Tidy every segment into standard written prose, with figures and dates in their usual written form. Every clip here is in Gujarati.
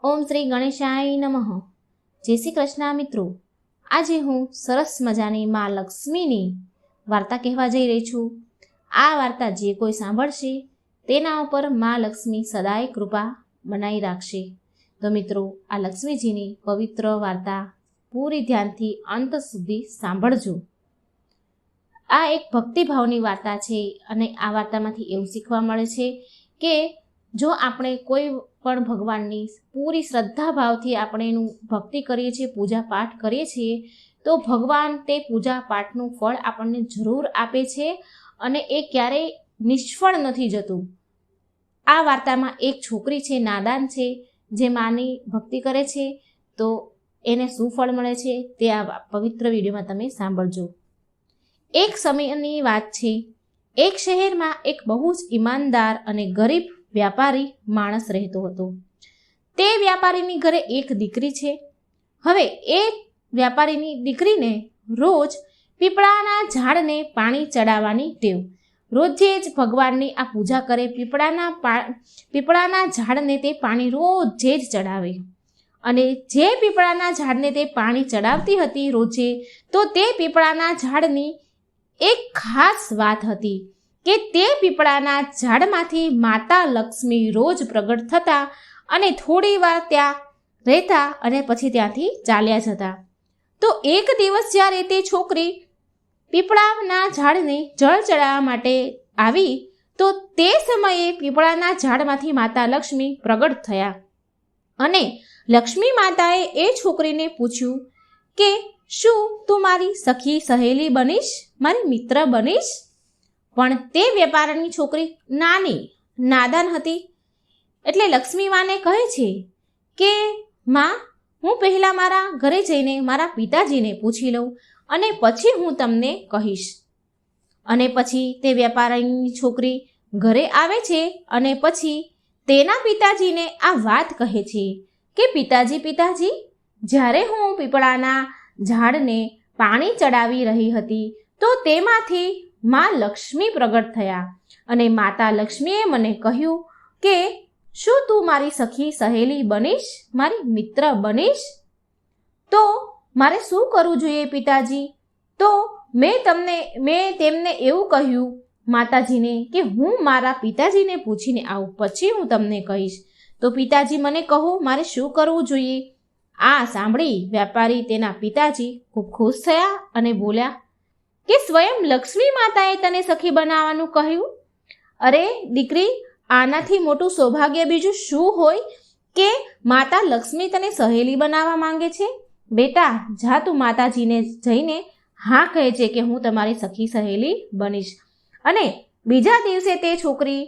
ઓમ શ્રી ગણેશાય નમઃ. જય શ્રી કૃષ્ણ મિત્રો. આજે હું સરસ મજાની માં લક્ષ્મીની વાર્તા કહેવા જઈ રહી છું. આ વાર્તા જે કોઈ સાંભળશે તેના ઉપર માં લક્ષ્મી સદાય કૃપા બનાવી રાખશે. તો મિત્રો, આ લક્ષ્મીજીની પવિત્ર વાર્તા પૂરી ધ્યાનથી અંત સુધી સાંભળજો. આ એક ભક્તિભાવની વાર્તા છે અને આ વાર્તામાંથી એવું શીખવા મળે છે કે જો આપણે કોઈ પણ ભગવાનની પૂરી શ્રદ્ધા ભાવથી આપણે એનું ભક્તિ કરીએ છીએ, પૂજા પાઠ કરીએ છીએ, તો ભગવાન તે પૂજા પાઠનું ફળ આપણને જરૂર આપે છે અને એ ક્યારેય નિષ્ફળ નથી જતું. આ વાર્તામાં એક છોકરી છે, નાદાન છે, જે માની ભક્તિ કરે છે, તો એને શું ફળ મળે છે તે આ પવિત્ર વિડીયોમાં તમે સાંભળજો. એક સમયની વાત છે. એક શહેરમાં એક બહુ જ ઈમાનદાર અને ગરીબ વ્યાપારી માણસ રહેતો હતો. તે વ્યાપારીની ઘરે એક દીકરી છે. હવે એ વ્યાપારીની દીકરીને રોજ પીપળાના ઝાડને પાણી ચડાવવાની ટેવ. રોજે જ ભગવાનની આ પૂજા કરે, પીપળાના ઝાડને તે પાણી રોજે જ ચડાવે. અને જે પીપળાના ઝાડને તે પાણી ચડાવતી હતી રોજે, તો તે પીપળાના ઝાડની એક ખાસ વાત હતી કે તે પીપળાના ઝાડમાંથી માતા લક્ષ્મી રોજ પ્રગટ થતા અને થોડી વાર ત્યાં રહેતા અને પછી ત્યાંથી ચાલ્યા જતા. તો એક દિવસ જ્યારે તે છોકરી પીપળાના ઝાડને જળ ચડાવવા માટે આવી, તો તે સમયે પીપળાના ઝાડમાંથી માતા લક્ષ્મી પ્રગટ થયા અને લક્ષ્મી માતાએ એ છોકરીને પૂછ્યું કે શું તું મારી સખી સહેલી બનીશ, મારી મિત્ર બનીશ? પણ તે વેપારની છોકરી નાદાન હતી. એટલે લક્ષ્મી માને કહે છે કે માં, હું પહેલાં મારા ઘરે જઈને મારા પિતાજીને પૂછી લઉં અને પછી હું તમને કહીશ. અને પછી તે વેપારીની છોકરી ઘરે આવે છે અને પછી તેના પિતાજીને આ વાત કહે છે કે પિતાજી, જ્યારે હું પીપળાના ઝાડને પાણી ચડાવી રહી હતી, તો તેમાંથી માં લક્ષ્મી પ્રગટ થયા અને માતા લક્ષ્મીએ મને કહ્યું કે શું તું મારી સખી સહેલી બનીશ, મારી મિત્ર બનીશ? તો મારે શું કરવું જોઈએ પિતાજી? તો મેં તેમને એવું કહ્યું માતાજીને કે હું મારા પિતાજીને પૂછીને આવું, પછી હું તમને કહીશ. તો પિતાજી મને કહો મારે શું કરવું જોઈએ? આ સાંભળી વ્યાપારી તેના પિતાજી ખૂબ ખુશ થયા અને બોલ્યા કે સ્વયં લક્ષ્મી માતાએ તને સખી બનાવવાનું કહ્યું? અરે દીકરી, આનાથી મોટું સૌભાગ્ય બીજું શું હોય કે માતા લક્ષ્મી તને સહેલી બનાવવા માંગે છે? બેટા, જા તું માતાજીને જઈને હા કહે છે કે હું તમારી સખી સહેલી બનીશ. અને બીજા દિવસે તે છોકરી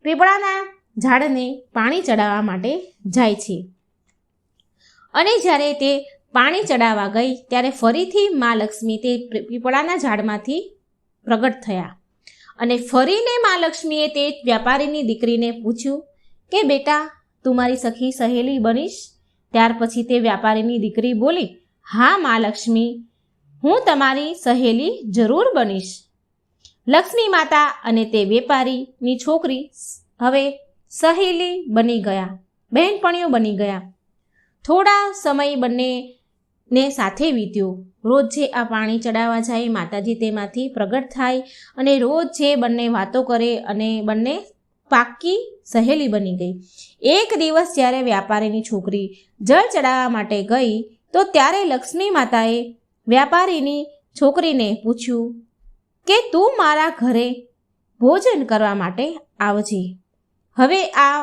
પીપળાના ઝાડને પાણી ચડાવવા માટે જાય છે. અને જ્યારે તે પાણી ચડાવવા ગઈ ત્યારે ફરીથી મા લક્ષ્મી તે પીપળાના ઝાડમાંથી પ્રગટ થયા અને ફરીને મા લક્ષ્મીએ તે વ્યાપારીની દીકરીને પૂછ્યું કે બેટા, તું મારી સખી સહેલી બનીશ? ત્યાર પછી તે વ્યાપારીની દીકરી બોલી, હા મા લક્ષ્મી, હું તમારી સહેલી જરૂર બનીશ. લક્ષ્મી માતા અને તે વેપારીની છોકરી હવે સહેલી બની ગયા, બહેનપણીઓ બની ગયા. થોડા સમય બંનેને સાથે વીત્યો. રોજ જે આ પાણી ચડાવવા જાય, માતાજી તેમાંથી પ્રગટ થાય અને રોજ જે બંને વાતો કરે અને બંને પાક્કી સહેલી બની ગઈ. એક દિવસ જ્યારે વ્યાપારીની છોકરી જળ ચડાવવા માટે ગઈ, તો ત્યારે લક્ષ્મી માતાએ વ્યાપારીની છોકરીને પૂછ્યું કે તું મારા ઘરે ભોજન કરવા માટે આવજે. હવે આ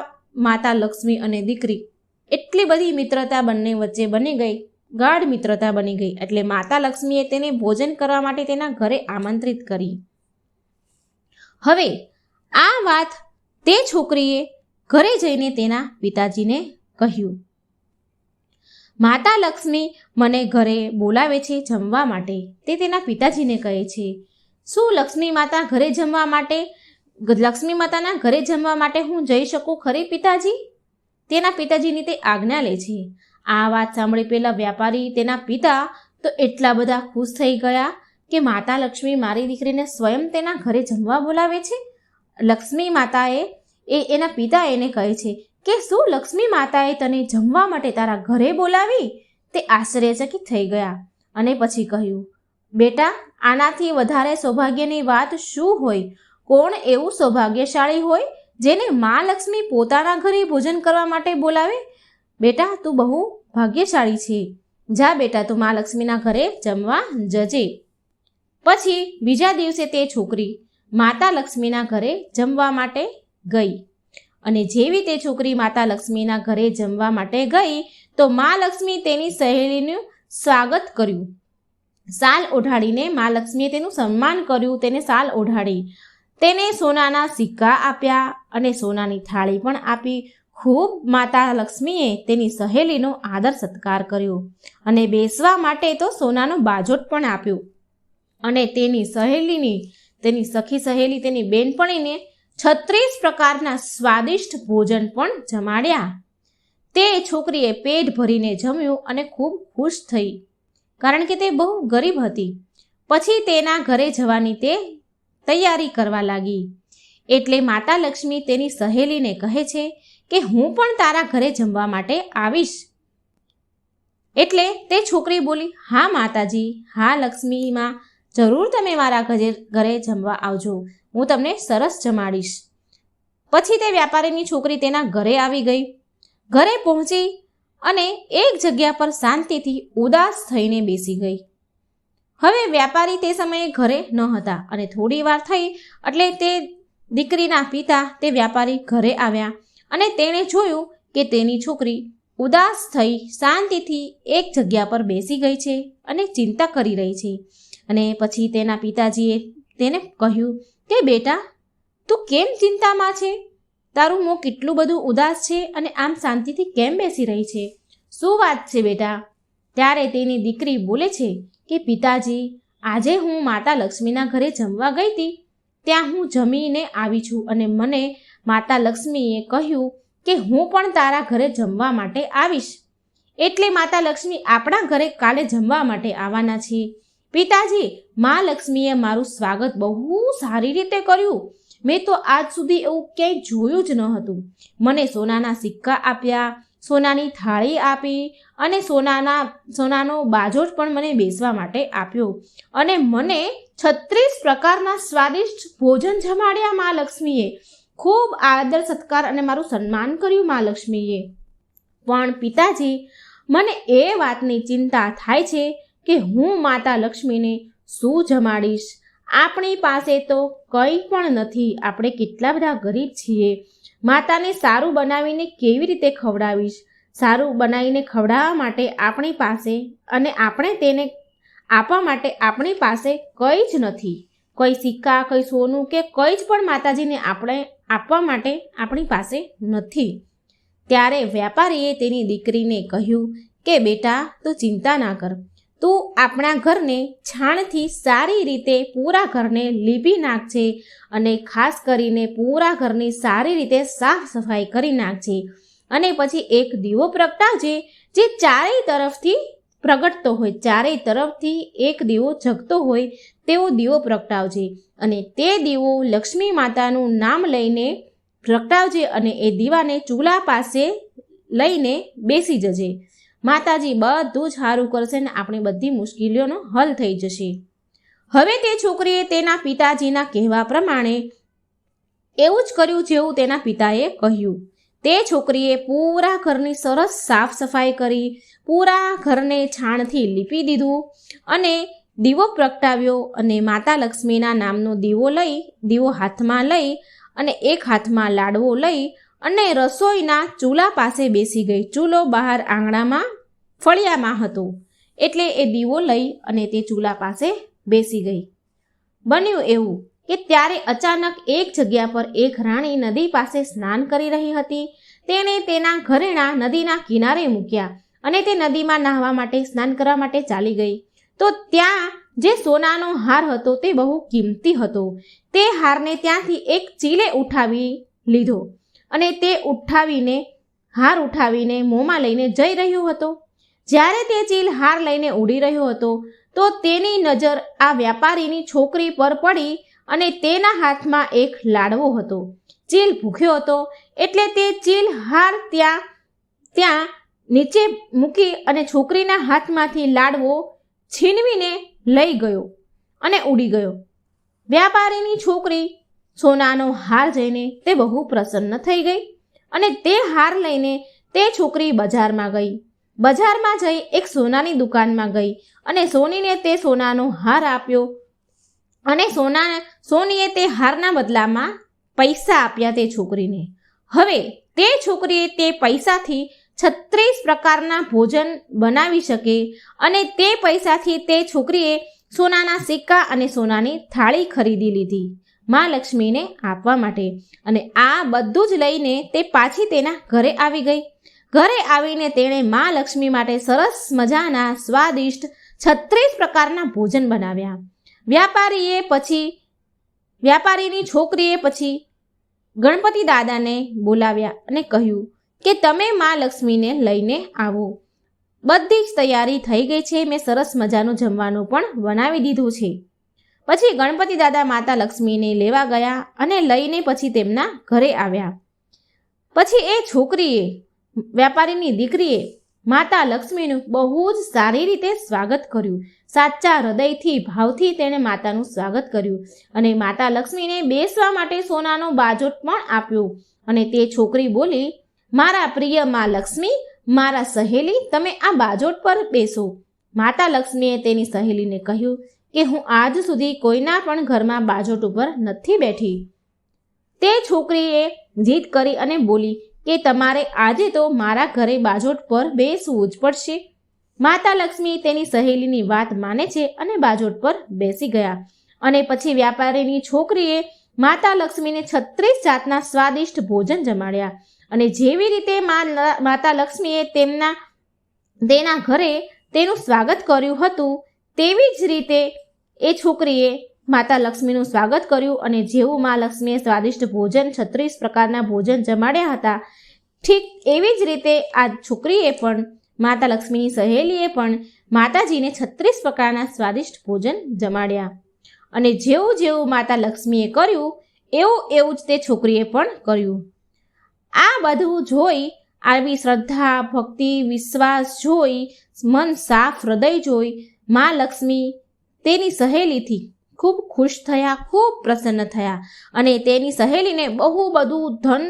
માતા લક્ષ્મી અને દીકરી એટલી બધી મિત્રતા બંને વચ્ચે બની ગઈ, ગાઢ મિત્રતા બની ગઈ. એટલે માતા લક્ષ્મીએ તેને ભોજન કરવા માટે તેના ઘરે આમંત્રિત કરી. હવે આ વાત તે છોકરીએ ઘરે જઈને તેના પિતાજીને કહ્યું. માતા લક્ષ્મી મને ઘરે બોલાવે છે જમવા માટે, તે તેના પિતાજીને કહે છે. શું લક્ષ્મી માતા ઘરે જમવા માટે, લક્ષ્મી માતાના ઘરે જમવા માટે હું જઈ શકું ખરી પિતાજી? તેના પિતાજીની તે આજ્ઞા લે છે. આ વાત સાંભળી પેલા વ્યાપારી, તેના પિતા તો એટલા બધા ખુશ થઈ ગયા કે માતા લક્ષ્મી મારી દીકરીને સ્વયં તેના ઘરે જમવા બોલાવે છે. લક્ષ્મી માતાએ એના પિતા એને કહે છે કે શું લક્ષ્મી માતાએ તને જમવા માટે તારા ઘરે બોલાવી? તે આશ્ચર્યચકિત થઈ ગયા અને પછી કહ્યું, બેટા, આનાથી વધારે સૌભાગ્યની વાત શું હોય? કોણ એવું સૌભાગ્યશાળી હોય જેને મા લક્ષ્મી પોતાના ઘરે ભોજન કરવા માટે બોલાવે? બેટા, તું બહુ ભાગ્યશાળી છે. જા બેટા, તું મા લક્ષ્મીના ઘરે જમવા જજે. પછી બીજા દિવસે તે છોકરી માતા લક્ષ્મીના ઘરે જમવા માટે ગઈ અને જેવી તે છોકરી માતા લક્ષ્મીના ઘરે જમવા માટે ગઈ તો મા લક્ષ્મી તેની સહેલીનું સ્વાગત કર્યું. શાલ ઓઢાડીને મા લક્ષ્મીએ તેનું સન્માન કર્યું. તેને શાલ ઓઢાડી, તેને સોનાના સિક્કા આપ્યા અને સોનાની થાળી પણ આપી. ખૂબ માતા લક્ષ્મીએ તેની સહેલીનો આદર સત્કાર કર્યો અને બેસવા માટે તો સોનાનો બાજોટ પણ આપ્યો અને તેની સહેલીની, તેની સખી સહેલી, તેની બેનપણીને 36 પ્રકારના સ્વાદિષ્ટ ભોજન પણ જમાડ્યા. તે છોકરીએ પેટ ભરીને જમ્યું અને ખૂબ ખુશ થઈ, કારણ કે તે બહુ ગરીબ હતી. પછી તેના ઘરે જવાની તે તૈયારી કરવા લાગી. એટલે માતા લક્ષ્મી તેની સહેલીને કહે છે કે હું પણ તારા ઘરે જમવા માટે આવીશ. એટલે તે છોકરી બોલી, હા માતાજી, હા લક્ષ્મીમાં, જરૂર તમે મારા ઘરે જમવા આવજો, હું તમને સરસ જમાડીશ. પછી તે વ્યાપારીની છોકરી તેના ઘરે આવી ગઈ. ઘરે પહોંચી અને એક જગ્યા પર શાંતિથી ઉદાસ થઈને બેસી ગઈ. હવે વ્યાપારી તે સમયે ઘરે ન હતા અને થોડી વાર થઈ એટલે તે દીકરીના પિતા તે વ્યાપારી ઘરે આવ્યા અને તેણે જોયું કે તેની છોકરી ઉદાસ થઈ શાંતિથી એક જગ્યા પર બેસી ગઈ છે અને ચિંતા કરી રહી છે. અને પછી તેના પિતાજીએ તેને કહ્યું કે બેટા, તું કેમ ચિંતામાં છે? તારું મોં કેટલું બધું ઉદાસ છે અને આમ શાંતિથી કેમ બેસી રહી છે? શું વાત છે બેટા? ત્યારે તેની દીકરી બોલે છે કે પિતાજી, આજે હું માતા લક્ષ્મીના ઘરે જમવા ગઈ હતી. ત્યાં હું જમીને આવી છું અને મને માતા લક્ષ્મીએ કહ્યું કે હું પણ તારા ઘરે જમવા માટે આવીશ. એટલે માતા લક્ષ્મી આપણા ઘરે કાલે જમવા માટે આવવાના છે. પિતાજી, મા લક્ષ્મીએ મારું સ્વાગત બહુ સારી રીતે કર્યું. મેં તો આજ સુધી એવું ક્યાંય જોયું જ ન હતું. મને સોનાના સિક્કા આપ્યા, સોનાની થાળી આપી અને સોનાનો બાજોટ પણ મને બેસવા માટે આપ્યો અને મને 36 પ્રકારના સ્વાદિષ્ટ ભોજન જમાડ્યા મા લક્ષ્મીએ. ખૂબ આદર સત્કાર અને મારું સન્માન કર્યું મા લક્ષ્મીએ. પણ પિતાજી, મને એ વાતની ચિંતા થાય છે કે હું માતા લક્ષ્મીને શું જમાડીશ? આપણી પાસે તો કંઈ પણ નથી. આપણે કેટલા બધા ગરીબ છીએ. માતાને સારું બનાવીને કેવી રીતે ખવડાવીશ? સારું બનાવીને ખવડાવવા માટે આપણી પાસે અને આપણે તેને આપવા માટે આપણી પાસે કંઈ જ નથી. કોઈ સિક્કા, કોઈ સોનું કે કંઈ જ પણ માતાજીને આપણે આપવા માટે આપણી પાસે નથી. ત્યારે વ્યાપારીએ તેની દીકરીને કહ્યું કે બેટા, તું ચિંતા ના કર. તું આપણા ઘરને છાણથી સારી રીતે પૂરા ઘરને લીપી નાખજે અને ખાસ કરીને પૂરા ઘરની સારી રીતે સાફ સફાઈ કરી નાખજે અને પછી એક દીવો પ્રગટાવજે જે ચારેય તરફથી પ્રગટતો હોય, ચારેય તરફથી એક દીવો જગતો હોય તેવો દીવો પ્રગટાવજે અને તે દીવો લક્ષ્મી માતાનું નામ લઈને પ્રગટાવજે અને એ દીવાને ચૂલા પાસે લઈને બેસી જજે. માતાજી બધું જ સારું કરશે ને આપણી બધી મુશ્કેલીઓનો હલ થઈ જશે. હવે તે છોકરીએ તેના પિતાજીના કહેવા પ્રમાણે એવું જ કર્યું જેવું તેના પિતાએ કહ્યું. તે છોકરીએ પૂરા ઘરની સરસ સાફ સફાઈ કરી, પૂરા ઘરને છાણથી લીપી દીધું અને દીવો પ્રગટાવ્યો અને માતા લક્ષ્મીના નામનો દીવો હાથમાં લઈ અને એક હાથમાં લાડવો લઈ અને રસોઈના ચૂલા પાસે બેસી ગઈ. ચૂલો બહાર આંગણામાં ફળિયામાં હતો એટલે એ દીવો લઈ અને તે ચૂલા પાસે બેસી ગઈ. બન્યું એવું કે ત્યારે અચાનક એક જગ્યા પર એક રાણી નદી પાસે સ્નાન કરી રહી હતી. તેણે તેના ઘરેણાં નદીના કિનારે મૂક્યા અને તે નદીમાં નહાવા માટે, સ્નાન કરવા માટે ચાલી ગઈ. તો ત્યાં જે સોનાનો હાર હતો તે બહુ કિંમતી હતો. તે હારને ત્યાંથી એક ચીલે ઉઠાવી લીધો અને તે હાર ઉઠાવીને મોંમાં લઈને જઈ રહ્યો હતો. જ્યારે તે ચીલ હાર લઈને ઉડી રહ્યો હતો તો તેની નજર આ વ્યાપારીની છોકરી પર પડી અને તેના હાથમાં એક લાડવો હતો. ચીલ ભૂખ્યો હતો એટલે તે ચીલ હાર ત્યાં નીચે મૂકી અને છોકરીના હાથમાંથી લાડવો છીનવીને લઈ ગયો અને ઉડી ગયો. વ્યાપારીની છોકરી સોનાનો હાર જોઈને તે બહુ પ્રસન્ન થઈ ગઈ અને તે હાર લઈને તે છોકરી બજારમાં ગઈ. બજારમાં જઈ એક સોનાની દુકાનમાં ગઈ અને સોનીને તે સોનાનો હાર આપ્યો અને સોનીએ તે હારના બદલામાં પૈસા આપ્યા તે છોકરીને. હવે તે છોકરીએ તે પૈસાથી 36 પ્રકારના ભોજન બનાવી શકે અને તે પૈસાથી તે છોકરીએ સોનાના સિક્કા અને સોનાની થાળી ખરીદી લીધી મા લક્ષ્મીને આપવા માટે. અને આ બધું જ લઈને તે પાછી તેના ઘરે આવી ગઈ. ઘરે આવીને તેણે મા લક્ષ્મી માટે સરસ મજાના સ્વાદિષ્ટ 36 પ્રકારના ભોજન બનાવ્યા. વ્યાપારીની છોકરીએ પછી ગણપતિ દાદાને બોલાવ્યા અને કહ્યું કે તમે મા લક્ષ્મીને લઈને આવો. બધી જ તૈયારી થઈ ગઈ છે, મેં સરસ મજાનું જમવાનું પણ બનાવી દીધું છે. પછી ગણપતિ દાદા માતા લક્ષ્મીને લેવા ગયા અને લઈને પછી તેમના ઘરે આવ્યા. પછી એ છોકરીએ, વ્યાપારીની દીકરીએ માતા લક્ષ્મીનું બહુ જ સારી રીતે સ્વાગત કર્યું. સાચા હૃદયથી ભાવથી તેણે માતાનું સ્વાગત કર્યું અને માતા લક્ષ્મીને બેસવા માટે સોનાનો બાજોટ પણ આપ્યો. અને તે છોકરી બોલી, મારા પ્રિય મા લક્ષ્મી, મારા સહેલી, તમે આ બાજોટ પર બેસો. માતા લક્ષ્મીએ તેની સહેલીને કહ્યું કે હું આજ સુધી કોઈના પણ ઘરમાં બાજોટ ઉપર નથી બેઠી. તે છોકરીએ જીદ કરી અને બોલી કે તમારે આજે તો મારા ઘરે બાજોટ પર બેસવું જ પડશે. માતા લક્ષ્મી તેની સહેલીની વાત માને છે અને બાજોટ પર બેસી ગયા. અને પછી વ્યાપારીની છોકરીએ માતા લક્ષ્મીને 36 જાતના સ્વાદિષ્ટ ભોજન જમાડ્યા. અને જેવી રીતે માતા લક્ષ્મીએ તેના ઘરે તેનું સ્વાગત કર્યું હતું તેવી જ રીતે એ છોકરીએ માતા લક્ષ્મીનું સ્વાગત કર્યું. અને જેવું મા લક્ષ્મીએ સ્વાદિષ્ટ ભોજન 36 પ્રકારના ભોજન જમાડ્યા હતા, ઠીક એવી જ રીતે આ છોકરીએ પણ, માતા લક્ષ્મીની સહેલીએ પણ માતાજીને 36 પ્રકારના સ્વાદિષ્ટ ભોજન જમાડ્યા. અને જેવું માતા લક્ષ્મીએ કર્યું એવું જ તે છોકરીએ પણ કર્યું. આ બધું જોઈ, આવી શ્રદ્ધા, ભક્તિ, વિશ્વાસ જોઈ, મન સાફ હૃદય જોઈ મા લક્ષ્મી તેની સહેલીથી ખૂબ ખુશ થયા, ખૂબ પ્રસન્ન થયા અને તેની સહેલીને બહુ બધું ધન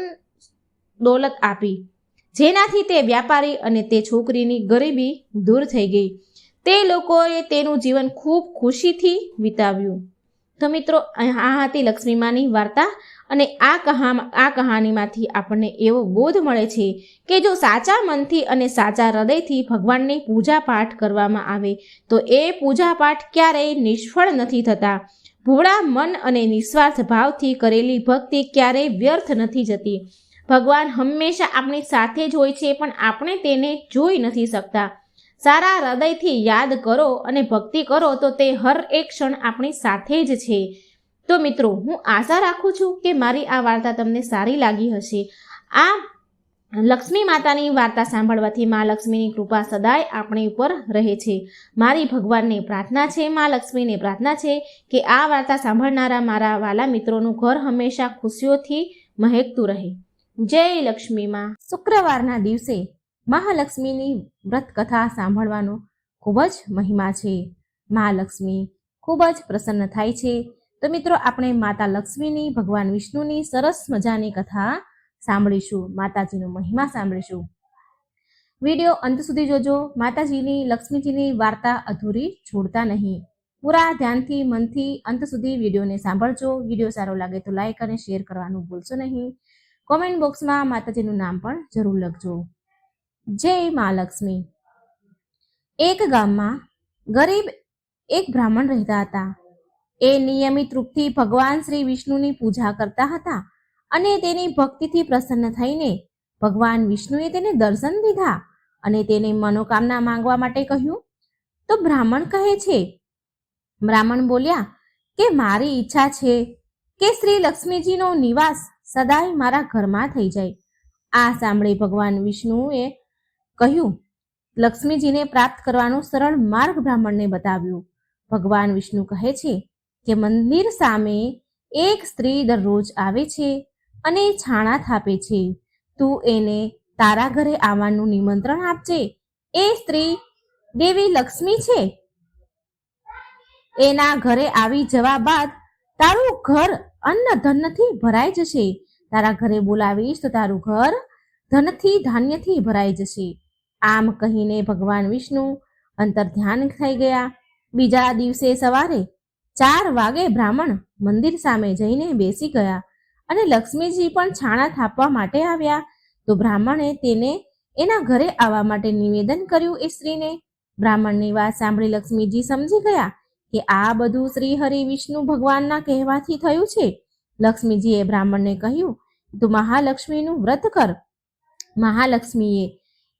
દોલત આપી, જેનાથી તે વ્યાપારી અને તે છોકરીની ગરીબી દૂર થઈ ગઈ. તે લોકોએ તેનું જીવન ખૂબ ખુશીથી વિતાવ્યું. તો મિત્રો, આ હતી લક્ષ્મીમાની વાર્તા. અને આ કહાનીમાંથી આપણને એવો બોધ મળે છે કે જો સાચા મનથી અને સાચા હૃદયથી ભગવાનની પૂજા પાઠ કરવામાં આવે તો એ પૂજા પાઠ ક્યારેય નિષ્ફળ નથી થતા. ભોળા મન અને નિસ્વાર્થ ભાવથી કરેલી ભક્તિ ક્યારેય વ્યર્થ નથી જતી. ભગવાન હંમેશા આપણી સાથે જ હોય છે, પણ આપણે તેને જોઈ નથી શકતા. સારા હૃદયથી યાદ કરો અને ભક્તિ કરો તો તે હર એક ક્ષણ આપણી સાથે જ છે. તો મિત્રો, હું આશા રાખું છું કે મારી આ વાર્તા તમને સારી લાગી હશે. આ લક્ષ્મી માતાની વાર્તા સાંભળવાથી મા લક્ષ્મીની કૃપા સદાય આપણી ઉપર રહે છે. મારી ભગવાનને પ્રાર્થના છે, મા લક્ષ્મીને પ્રાર્થના છે કે આ વાર્તા સાંભળનારા મારા વાલા મિત્રોનું ઘર હંમેશા ખુશીઓથી મહેકતું રહે. જય લક્ષ્મી માં. શુક્રવારના દિવસે મહાલક્ષ્મીની વ્રત કથા સાંભળવાનો ખૂબ જ મહિમા છે. મહાલક્ષ્મી ખૂબ જ પ્રસન્ન થાય છે. તો મિત્રો, આપણે માતા લક્ષ્મીની, ભગવાન વિષ્ણુની સરસ મજાની કથા સાંભળીશું, માતાજીનો મહિમા સાંભળીશું. વિડીયો અંત સુધી જોજો. માતાજીની, લક્ષ્મીજીની વાર્તા અધૂરી છોડતા નહીં. પૂરા ધ્યાનથી, મનથી અંત સુધી વિડીયોને સાંભળજો. વિડીયો સારો લાગે તો લાઈક અને શેર કરવાનું ભૂલશો નહીં. કોમેન્ટ બોક્સમાં માતાજીનું નામ પણ જરૂર લખજો. જય મા લક્ષ્મી. એક ગામમાં ગરીબ એક બ્રાહ્મણ રહેતા હતા. એ નિયમિત રૂપથી ભગવાન શ્રી વિષ્ણુની પૂજા કરતા હતા અને તેની ભક્તિથી પ્રસન્ન થઈને ભગવાન વિષ્ણુએ તેને દર્શન દીધા અને તેને મનોકામના માંગવા માટે કહ્યું. તો બ્રાહ્મણ કહે છે, બ્રાહ્મણ બોલ્યા કે મારી ઈચ્છા છે કે શ્રી લક્ષ્મીજીનો નિવાસ સદાય મારા ઘરમાં થઈ જાય. આ સાંભળી ભગવાન વિષ્ણુએ કહ્યું, લક્ષ્મીજીને પ્રાપ્ત કરવાનો સરળ માર્ગ બ્રાહ્મણને બતાવ્યો. ભગવાન વિષ્ણુ કહે છે કે મંદિર સામે એક સ્ત્રી દરરોજ આવે છે અને છાણા થાપે છે. તું એને તારા ઘરે આવવાનું નિમંત્રણ આપજે. એ સ્ત્રી દેવી લક્ષ્મી છે. એના ઘરે આવી જવા બાદ તારું ઘર અન્ન ધનથી ભરાઈ જશે. તારા ઘરે બોલાવીશ તો તારું ઘર ધનથી ધાન્યથી ભરાઈ જશે. આમ કહીને ભગવાન વિષ્ણુ અંતર ધ્યાન થઈ ગયા. બીજા દિવસે સવારે 4 વાગે બ્રાહ્મણ મંદિર સામે જઈને બેસી ગયા અને લક્ષ્મીજી પણ છાણા થાપવા માટે આવ્યા. તો બ્રાહ્મણે તેને એના ઘરે આવવા માટે નિવેદન કર્યું. એ સ્ત્રીને બ્રાહ્મણની વાત સાંભળી લક્ષ્મીજી સમજી ગયા કે આ બધું શ્રી હરિ વિષ્ણુ ભગવાનના કહેવાથી થયું છે. લક્ષ્મીજીએ બ્રાહ્મણને કહ્યું, તું મહાલક્ષ્મીનું વ્રત કર. મહાલક્ષ્મીએ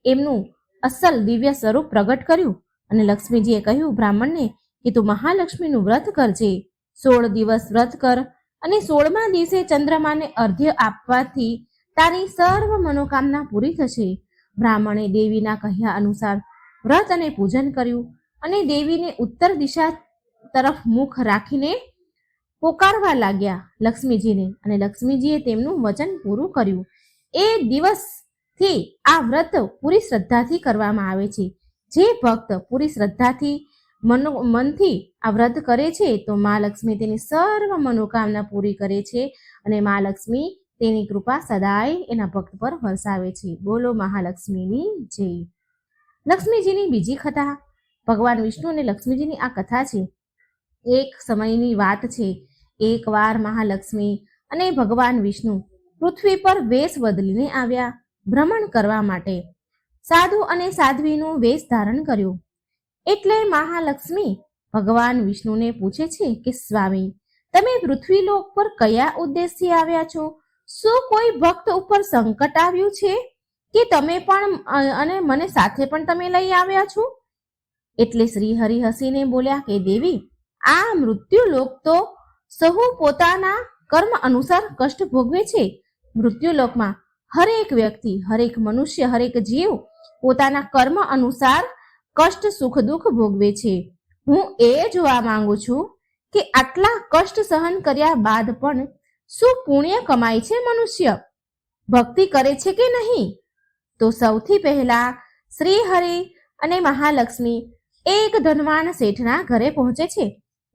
એમનું અસલ દિવ્ય સ્વરૂપ પ્રગટ કર્યું અને લક્ષ્મીજીએ કહ્યું બ્રાહ્મણને કે તું મહાલક્ષ્મીનું વ્રત કરજે. 16 દિવસ વ્રત કર અને 16મા દિવસે ચંદ્રમાને અર્ઘ્ય આપવાથી તારી સર્વ મનોકામના પૂરી થશે. બ્રાહ્મણે દેવીના કહ્યા અનુસાર વ્રત અને પૂજન કર્યું અને દેવીને ઉત્તર દિશા તરફ મુખ રાખીને પોકારવા લાગ્યા લક્ષ્મીજીને, અને લક્ષ્મીજીએ તેમનું વચન પૂરું કર્યું. એ દિવસથી આ વ્રત પૂરી શ્રદ્ધાથી કરવામાં આવે છે. જે ભક્ત પૂરી શ્રદ્ધાથી મનથી આ વ્રત કરે છે તો મા લક્ષ્મી તેની સર્વ મનોકામના પૂરી કરે છે અને મા લક્ષ્મી તેની કૃપા સદાય એના ભક્ત પર વરસાવે છે. બોલો મહાલક્ષ્મીની જય. લક્ષ્મીજીની બીજી કથા. ભગવાન વિષ્ણુ અને લક્ષ્મીજીની આ કથા છે. એક સમયની વાત છે. એકવાર મહાલક્ષ્મી અને ભગવાન વિષ્ણુ પૃથ્વી પર વેશ બદલીને આવ્યા ભ્રમણ કરવા માટે. સાધુ અને સાધ્વીનું વેશ ધારણ કર્યું. એટલે મહાલક્ષ્મી ભગવાન વિષ્ણુને પૂછે છે કે સ્વામી, તમે પૃથ્વીલોક પર કયા ઉદ્દેશથી આવ્યા છો? શું કોઈ ભક્ત ઉપર સંકટ આવ્યું છે કે તમે પણ અને મને સાથે પણ તમે લઈ આવ્યા છો? એટલે શ્રી હરિ હસીને બોલ્યા કે દેવી, આ મૃત્યુલોક તો સહુ પોતાના કર્મ અનુસાર કષ્ટ ભોગવે છે. મૃત્યુલોકમાં હરેક વ્યક્તિ, હરેક મનુષ્ય, હરેક જીવ પોતાના કર્મ અનુસાર કષ્ટ, સુખ, દુઃખ ભોગવે છે. હું એ જોવા માંગુ છું કે આટલા કષ્ટ સહન કર્યા બાદ પણ શું પુણ્ય કમાય છે મનુષ્ય? ભક્તિ કરે છે કે નહીં? તો સૌથી પહેલા શ્રી હરિ અને મહાલક્ષ્મી એક ધનવાન શેઠના ઘરે પહોંચે છે.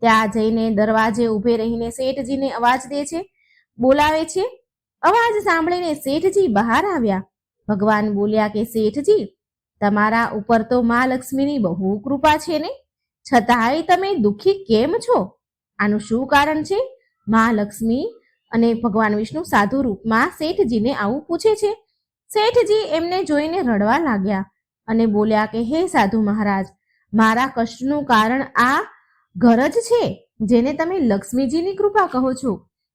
ત્યાં જઈને દરવાજે ઊભે રહીને શેઠજીને અવાજ દે છે, બોલાવે છે. અવાજ સાંભળીને શેઠજી બહાર આવ્યા. ભગવાન બોલ્યા કે શેઠજી, તમારા ઉપર તો મહાલક્ષ્મીની બહુ કૃપા છે ને, છતાંય તમે દુઃખી કેમ છો? આનું શું કારણ છે? મહાલક્ષ્મી અને ભગવાન વિષ્ણુ સાધુ રૂપમાં શેઠજીને આવું પૂછે છે. શેઠજી એમને જોઈને રડવા લાગ્યા અને બોલ્યા કે હે સાધુ મહારાજ, મારા કષ્ટનું કારણ આ ઘર જ છે જેને તમે લક્ષ્મીજીની કૃપા કહો છો.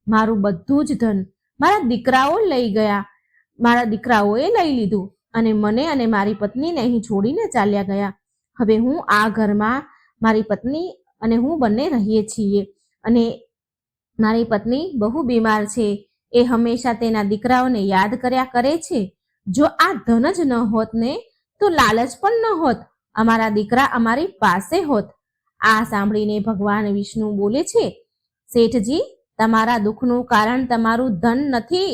મારું બધું જ ધન મારા દીકરાઓ લઈ ગયા. મારા દીકરાઓએ લઈ લીધું અને મને અને મારી પત્નીને અહીં છોડીને ચાલ્યા ગયા. હવે હું આ ઘરમાં મારી પત્ની અને હું બંને રહીએ છીએ અને મારી પત્ની બહુ બીમાર છે. એ હંમેશા તેના દીકરાઓને યાદ કર્યા કરે છે. જો આ ધન જ ન હોત ને તો લાલચ પણ ન હોત, અમારા દીકરા અમારી પાસે હોત. આ સાંભળીને ભગવાન વિષ્ણુ બોલે છે, શેઠજી, તમારા દુઃખનું કારણ તમારું ધન નથી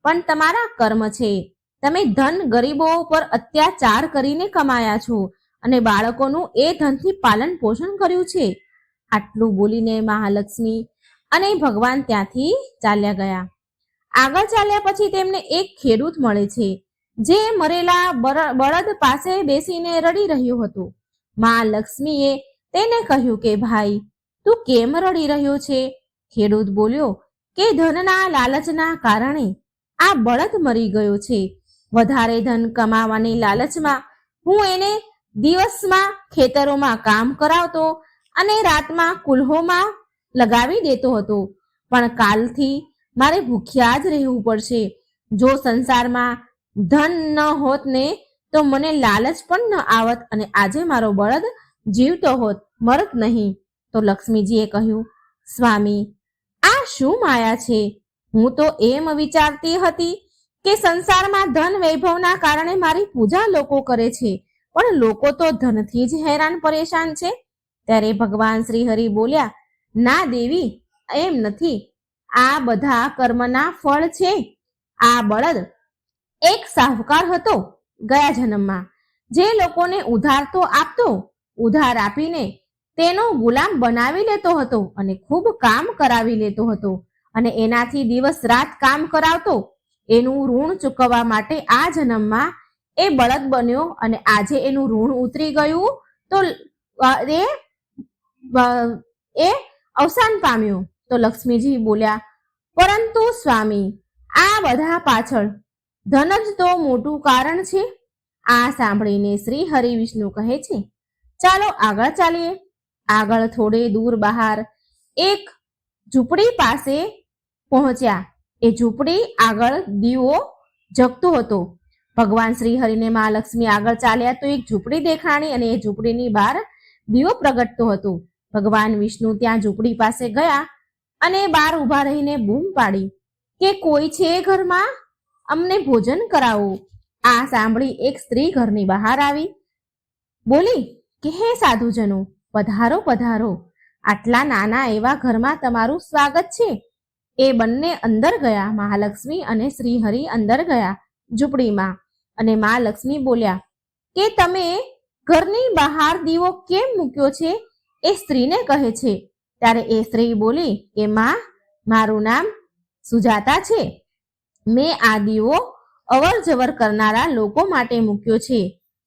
પણ તમારા કર્મ છે. તમે ધન ગરીબો પર અત્યાચાર કરીને કમાયા છો અને બાળકોનું એ ધનથી પાલન પોષણ કર્યું છે. આટલું બોલીને મહાલક્ષ્મી અને ભગવાન ત્યાંથી ચાલ્યા ગયા. આગળ ચાલ્યા પછી તેમને એક ખેડૂત મળે છે જે મરેલા બળદ પાસે બેસીને રડી રહ્યું હતું. મહાલક્ષ્મીએ તેને કહ્યું કે ભાઈ, તું કેમ રડી રહ્યો છે? ખેડૂત બોલ્યો કે ધનના લાલચના કારણે આ બળદ મરી ગયો છે. વધારે ધન કમાવાની લાલચમાં હું એને દિવસમાં ખેતરોમાં કામ કરાવતો અને રાતમાં કુલ્હોમાં લગાવી દેતો હતો, પણ કાલથી મારે ભૂખ્યા જ રહેવું પડશે. જો સંસારમાં ધન ન હોત ને તો મને લાલચ પણ ન આવત અને આજે મારો બળદ જીવતો હોત, મરત નહીં. તો લક્ષ્મીજીએ કહ્યું, સ્વામી, આ શું માયા છે? હું તો એમ વિચારતી હતી કે સંસારમાં ધન વૈભવના કારણે મારી પૂજા લોકો કરે છે, પણ લોકો તો ધનથી જ હેરાન પરેશાન છે. ત્યારે ભગવાન શ્રી હરિ બોલ્યા, ના દેવી, એમ નથી. આ બધા કર્મના ફળ છે. આ બળદ એક સાહુકાર હતો ગયા જન્મમાં, જે લોકોને ઉધાર તો આપતો, ઉધાર આપીને તેનો ગુલામ બનાવી લેતો હતો અને ખૂબ કામ કરાવી લેતો હતો અને એનાથી દિવસ રાત કામ કરાવતો. એનું ઋણ ચૂકવવા માટે આ જન્મમાં એ બળદ બન્યો અને આજે એનું ઋણ ઉતરી ગયું તો એ અવસાન પામ્યું. તો લક્ષ્મીજી બોલ્યા, પરંતુ સ્વામી, આ બધા પાછળ ધન જ તો મોટું કારણ છે. આ સાંભળીને શ્રી હરિ વિષ્ણુ કહે છે, ચાલો આગળ ચાલીએ. આગળ થોડે દૂર બહાર એક ઝૂંપડી પાસે પહોંચ્યા. એ ઝૂંપડી આગળ દીવો જગતો હતો. ભગવાન શ્રી હરિને મહાલક્ષ્મી આગળ ચાલ્યા તો એક ઝૂંપડી દેખાણી અને એ ઝૂંપડીની બહાર દીવો પ્રગટતો હતો. ભગવાન વિષ્ણુ ત્યાં ઝૂંપડી પાસે ગયા અને બહાર ઊભા રહીને બૂમ પાડી કે કોઈ છે ઘરમાં, અમને ભોજન કરાવો. આ સાંભળી એક સ્ત્રી ઘરની બહાર આવી બોલી કે હે સાધુજનો, પધારો પધારો, આટલા નાના એવા ઘરમાં તમારું સ્વાગત છે. એ બંને અંદર ગયા. મહાલક્ષ્મી અને શ્રી હરિ અંદર ગયા ઝૂંપડીમાં અને મહાલક્ષ્મી બોલ્યા કે તમે ઘરની બહાર દીવો કેમ મૂક્યો છે? એ સ્ત્રીને કહે છે. ત્યારે એ સ્ત્રી બોલી કે માં, મારું નામ સુજાતા છે. મેં આ દીવો અવર જવર કરનારા લોકો માટે મૂક્યો છે,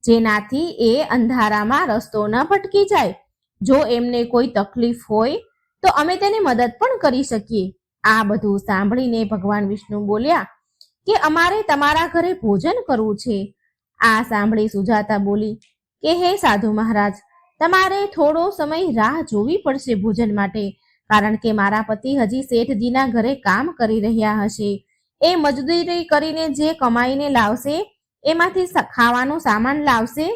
જેનાથી એ અંધારામાં રસ્તો ન ભટકી જાય. જો એમને કોઈ તકલીફ હોય તો અમે તેની મદદ પણ કરી શકીએ. આ બધું સાંભળીને ભગવાન વિષ્ણુ બોલ્યા કે અમારે તમારા ઘરે ભોજન કરવું છે. આ સાંભળી સુજાતા બોલી કે હે સાધુ મહારાજ, તમારે થોડો સમય રાહ જોવી પડશે ભોજન માટે, કારણ કે મારા પતિ હજી શેઠજીના ઘરે કામ કરી રહ્યા હશે. એ મજદૂરી કરીને જે કમાઈને લાવશે એમાંથી ખાવાનો સામાન લાવશે,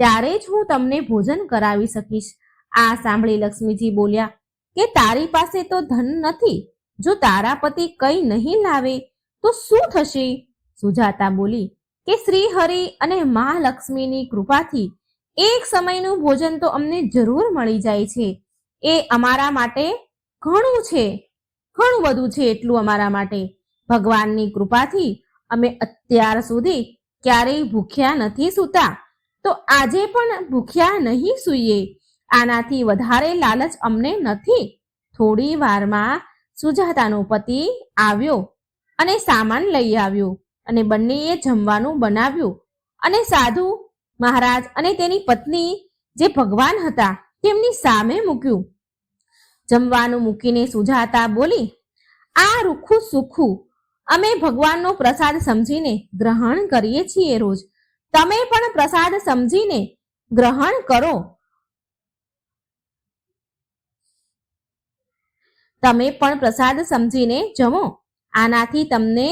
ત્યારે જ હું તમને ભોજન કરાવી શકીશ. આ સાંભળી લક્ષ્મીજી બોલ્યા કે તારી પાસે તો ધન નથી, જો તારા પતિ કંઈ નહીં લાવે તો શું થશે? સુજાતા બોલી કે શ્રી હરિ અને મહાલક્ષ્મીની કૃપાથી એક સમયનું ભોજન તો અમને જરૂર મળી જાય છે. એ અમારા માટે ઘણું છે, ઘણું બધું છે. એટલું અમારા માટે ભગવાનની કૃપાથી અમે અત્યાર સુધી ક્યારેય ભૂખ્યા નથી સૂતા, તો આજે પણ ભૂખ્યા નહીં સૂઈએ. આનાથી વધારે લાલચ અમને નથી. થોડી વારમાં સુજાતાનો પતિ આવ્યો અને સામાન લઈ આવ્યો અને બંનેએ જમવાનું બનાવ્યું અને સાધુ મહારાજ અને તેની પત્ની જે ભગવાન હતા તેમની સામે મૂક્યું. જમવાનું મૂકીને સુજાતા બોલી, આ રૂખું સુખું અમે ભગવાનનો પ્રસાદ સમજીને ગ્રહણ કરીએ છીએ રોજ. તમે પણ પ્રસાદ સમજીને ગ્રહણ કરો. તમે પણ પ્રસાદ સમજીને જમો. આનાથી તમને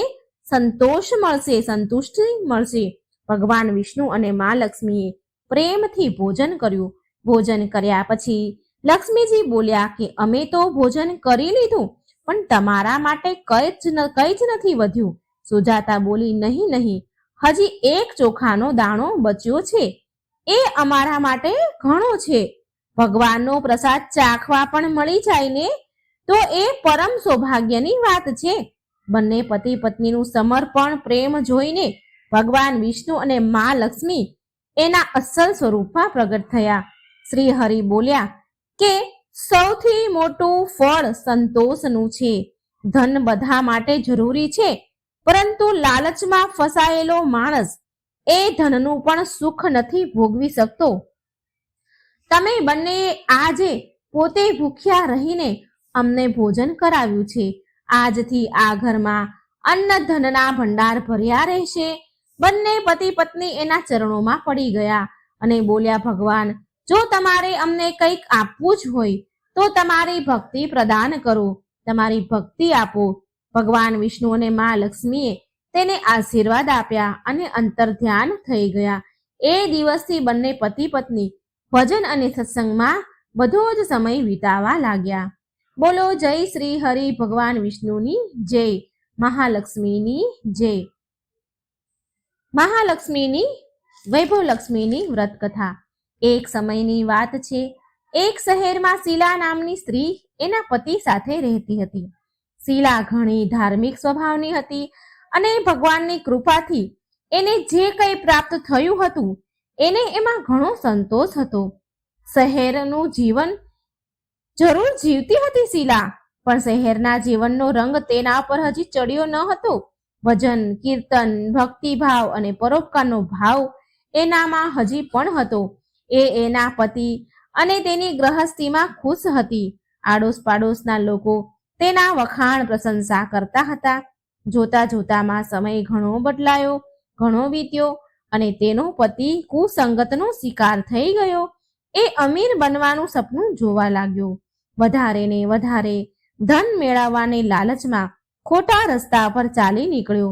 સંતોષ મળશે, સંતુષ્ટિ મળશે. ભગવાન વિષ્ણુ અને મા લક્ષ્મીએ પ્રેમથી ભોજન કર્યું. ભોજન કર્યા પછી લક્ષ્મીજી બોલ્યા કે અમે તો ભોજન કરી લીધું, પણ તમારા માટે કંઈ જ નથી વધ્યું. સુજાતા બોલી, નહીં નહીં, હજી એક ચોખાનો દાણો બચ્યો છે, એ અમારા માટે ઘણો છે. ભગવાનનો પ્રસાદ ચાખવા પણ મળી જાય ને તો એ પરમ સૌભાગ્યની વાત છે. બંને પતિ પત્નીનું સમર્પણ પ્રેમ જોઈને ભગવાન વિષ્ણુ અને મા લક્ષ્મી એના અસલ સ્વરૂપમાં પ્રગટ થયા. શ્રી હરિ બોલ્યા કે સૌથી મોટું ફળ સંતોષનું છે. ધન બધા માટે જરૂરી છે, પરંતુ લાલચમાં ફસાયેલો માણસ એ ધનનું પણ સુખ નથી ભોગવી શકતો. તમે બંને આજે પોતે ભૂખ્યા રહીને અમને ભોજન કરાવ્યું છે. આજથી આ ઘરમાં અન્ન ધનના ભંડાર ભર્યા રહેશે. બંને પતિ પત્ની એના ચરણોમાં પડી ગયા અને બોલ્યા, ભગવાન, જો તમારે અમને કંઈક આપવું જ હોય તો તમારી ભક્તિ પ્રદાન કરો, તમારી ભક્તિ આપો. ભગવાન વિષ્ણુ અને મા લક્ષ્મીએ તેને આશીર્વાદ આપ્યા અને અંતર ધ્યાન થઈ ગયા. એ દિવસથી બંને પતિ પત્ની ભજન અને સત્સંગમાં બધો જ સમય વિતાવા લાગ્યા. બોલો જય શ્રી હરિ ભગવાન વિષ્ણુની જય, મહાલક્ષ્મીની જય. મહાલક્ષ્મીની વૈભવલક્ષ્મીની વ્રત કથા. એક સમયની વાત છે. એક શહેરમાં શીલા નામની સ્ત્રી એના પતિ સાથે રહેતી હતી. શીલા ઘણી ધાર્મિક સ્વભાવની હતી અને ભગવાનની કૃપાથી એને જે કંઈ પ્રાપ્ત થયું હતું એને એમાં ઘણો સંતોષ હતો. શહેરનું જીવન જરૂર જીવતી હતી શીલા, પણ શહેરના જીવનનો રંગ તેના પર હજી ચડ્યો ન હતો. ભજન, કીર્તન, ભક્તિભાવ અને પરોપકારનો ભાવ એનામાં હજી પણ હતો. એ એના પતિ અને તેની ગૃહસ્થીમાં ખુશ હતી. આડોશ પાડોશના લોકો તેના વખાણ પ્રશંસા કરતા હતા. જોતા જોતામાં સમય ઘણો બદલાયો, ઘણો વીત્યો અને તેનો પતિ કુસંગતનો શિકાર થઈ ગયો. એ અમીર બનવાનું સપનું જોવા લાગ્યો. વધારે ને વધારે ધન મેળવવાની લાલચમાં ખોટા રસ્તા પર ચાલી નીકળ્યો.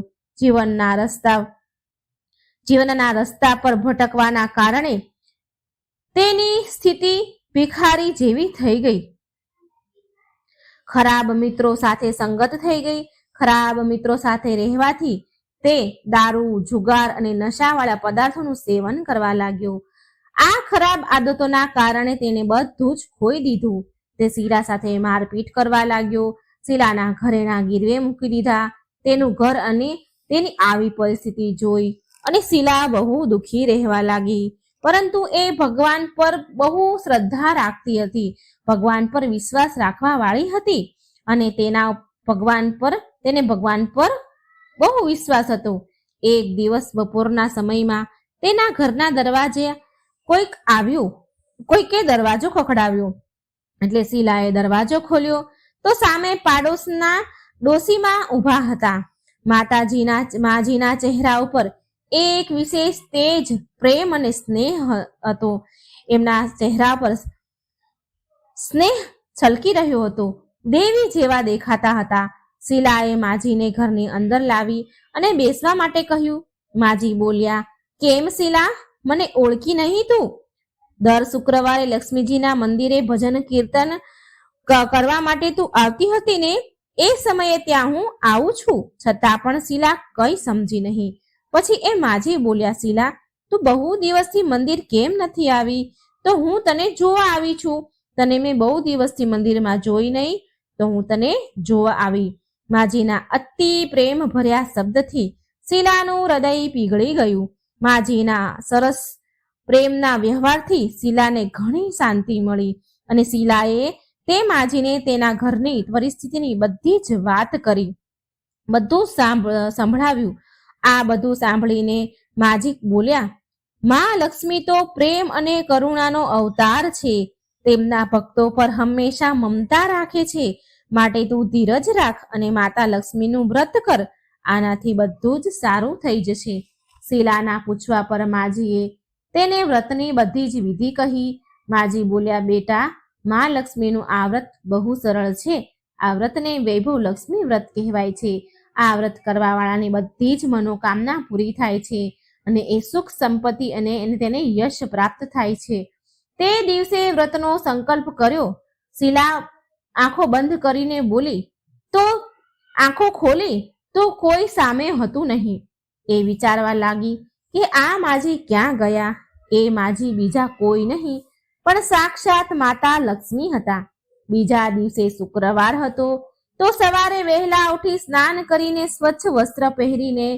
જીવનના રસ્તા પર ભટકવાના કારણે તેની સ્થિતિ ભિખારી જેવી થઈ ગઈ. ખરાબ મિત્રો સાથે સંગત થઈ ગઈ. ખરાબ મિત્રો સાથે રહેવાથી તે દારૂ, જુગાર અને નશાવાળા પદાર્થોનું સેવન કરવા લાગ્યો. આ ખરાબ આદતોના કારણે તેને બધું જ ખોઈ દીધું. તે શીલા સાથે મારપીટ કરવા લાગ્યો. શીલાના ઘરેણા ગીરવે મૂકી દીધા. તેનું ઘર અને તેની આવી પરિસ્થિતિ જોઈ અને શીલા બહુ દુઃખી રહેવા લાગી. પરંતુ એ ભગવાન પર બહુ શ્રદ્ધા રાખતી હતી, ભગવાન પર વિશ્વાસ રાખવા વાળી હતી અને તેને ભગવાન પર બહુ વિશ્વાસ હતો. એક દિવસ બપોરના સમયમાં તેના ઘરના દરવાજે કોઈકે દરવાજો ખખડાવ્યો. એટલે શીલાએ દરવાજો ખોલ્યો તો સામે પાડોશના ડોશીમાં ઊભા હતા. માજીના ચહેરા ઉપર એક વિશેષ તેજ, પ્રેમ અને સ્નેહ હતો. એમના ચહેરા પર સ્નેહ છલકી રહ્યો હતો. દેવી જેવા દેખાતા હતા. શીલાએ માજીને ઘરની અંદર લાવી અને બેસવા માટે કહ્યું. માજી બોલ્યા, કેમ શીલા, મને ઓળખી નહીં તું? દર શુક્રવારે લક્ષ્મીજીના મંદિરે ભજન કીર્તન કરવા માટે તું આવતી હતી ને? એ સમયે ત્યાં હું આવું છું. છતાં પણ શીલા કંઈ સમજી નહીં. પછી એ માજી બોલ્યા, શીલા, તું બહુ દિવસથી મંદિર કેમ નથી આવી? તો હું તને જોવા આવી છું. તને મેં બહુ દિવસથી મંદિરમાં જોઈ નહીં, તો હું તને જોવા આવી. માજીના અતિ પ્રેમ ભર્યા શબ્દથી શીલાનું હૃદય પીગળી ગયું. માજીના સરસ પ્રેમના વ્યવહારથી શીલાને ઘણી શાંતિ મળી અને શીલાએ તે માજીને તેના ઘરની પરિસ્થિતિની બધી જ વાત કરી, બધું સંભળાવ્યું. આ બધું સાંભળીને માજી બોલ્યા, મા લક્ષ્મી તો પ્રેમ અને કરુણાનો અવતાર છે. તેમના ભક્તો પર હંમેશા મમતા રાખે છે. માટે તું ધીરજ રાખ અને માતા લક્ષ્મીનું વ્રત કર. આનાથી બધું જ સારું થઈ જશે. શીલાના પૂછવા પર માજીએ તેને વ્રતની બધી જ વિધિ કહી. માજી બોલ્યા, બેટા, મા લક્ષ્મીનું આ વ્રત બહુ સરળ છે. આ વ્રતને વૈભવ લક્ષ્મી વ્રત કહેવાય છે. આ વ્રત કરવાવાળાની બધી જ મનોકામના પૂરી થાય છે અને એ સુખ સંપત્તિ અને તેને યશ પ્રાપ્ત થાય છે. તે દિવસે વ્રતનો સંકલ્પ કર્યો. શીલા આંખો બંધ કરીને બોલી, તો આંખો ખોલી તો કોઈ સામે હતું નહીં. એ વિચારવા લાગી કે આ માજી ક્યાં ગયા? એ માજી બીજા કોઈ નહીં પણ સાક્ષાત માતા લક્ષ્મી હતા. બીજા દિવસે શુક્રવાર હતો તો સવારે વહેલા ઉઠી સ્નાન કરીને સ્વચ્છ વસ્ત્ર પહેરીને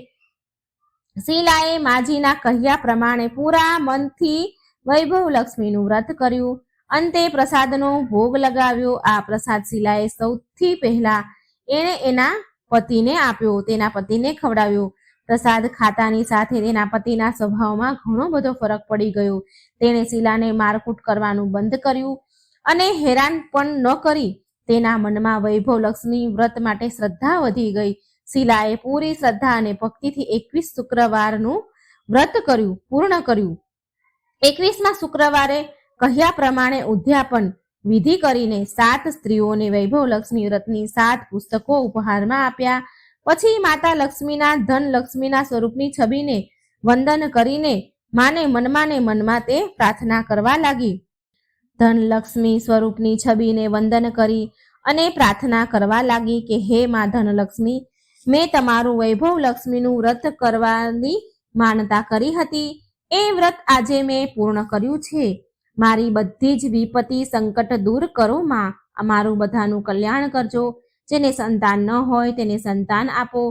શીલાએ માજીના કહ્યા પ્રમાણે પૂરા મનથી વૈભવ લક્ષ્મીનું વ્રત કર્યું. અંતે પ્રસાદનો ભોગ લગાવ્યો. આ પ્રસાદ શીલાએ સૌથી પહેલા એના પતિને આપ્યો, તેના પતિને ખવડાવ્યો. પ્રસાદ ખાતાની સાથે તેના પતિના સ્વભાવમાં ઘણો બધો ફરક પડી ગયો. તેણે શીલાને મારકૂટ કરવાનું બંધ કર્યું અને હેરાન પણ ન કરી. તેના મનમાં વૈભવ લક્ષ્મી વ્રત માટે શ્રદ્ધા વધી ગઈ. શીલાએ પૂરી શ્રદ્ધા અને ભક્તિથી 21 શુક્રવારનું વ્રત પૂર્ણ કર્યું. 21મા શુક્રવારે કહ્યા પ્રમાણે ઉદ્યાપન વિધિ કરીને 7 સ્ત્રીઓને વૈભવ લક્ષ્મી વ્રતની 7 પુસ્તકો ઉપહારમાં આપ્યા. પછી માતા લક્ષ્મીના ધન લક્ષ્મીના સ્વરૂપની છબીને વંદન કરીને માને મનમાં તે પ્રાર્થના કરવા લાગી. ધન લક્ષ્મી સ્વરૂપની છબીને વંદન કરી અને પ્રાર્થના કરવા લાગી કે હે મા ધનલક્ષ્મી, મેં તમારું વૈભવ લક્ષ્મીનું વ્રત કરવાની માનતા કરી હતી. એ વ્રત આજે મેં પૂર્ણ કર્યું છે. મારી બધી જ વિપત્તિ સંકટ દૂર કરો માં. અમારું બધાનું કલ્યાણ કરજો. જેને સંતાન ન હોય તેને સંતાન આપો.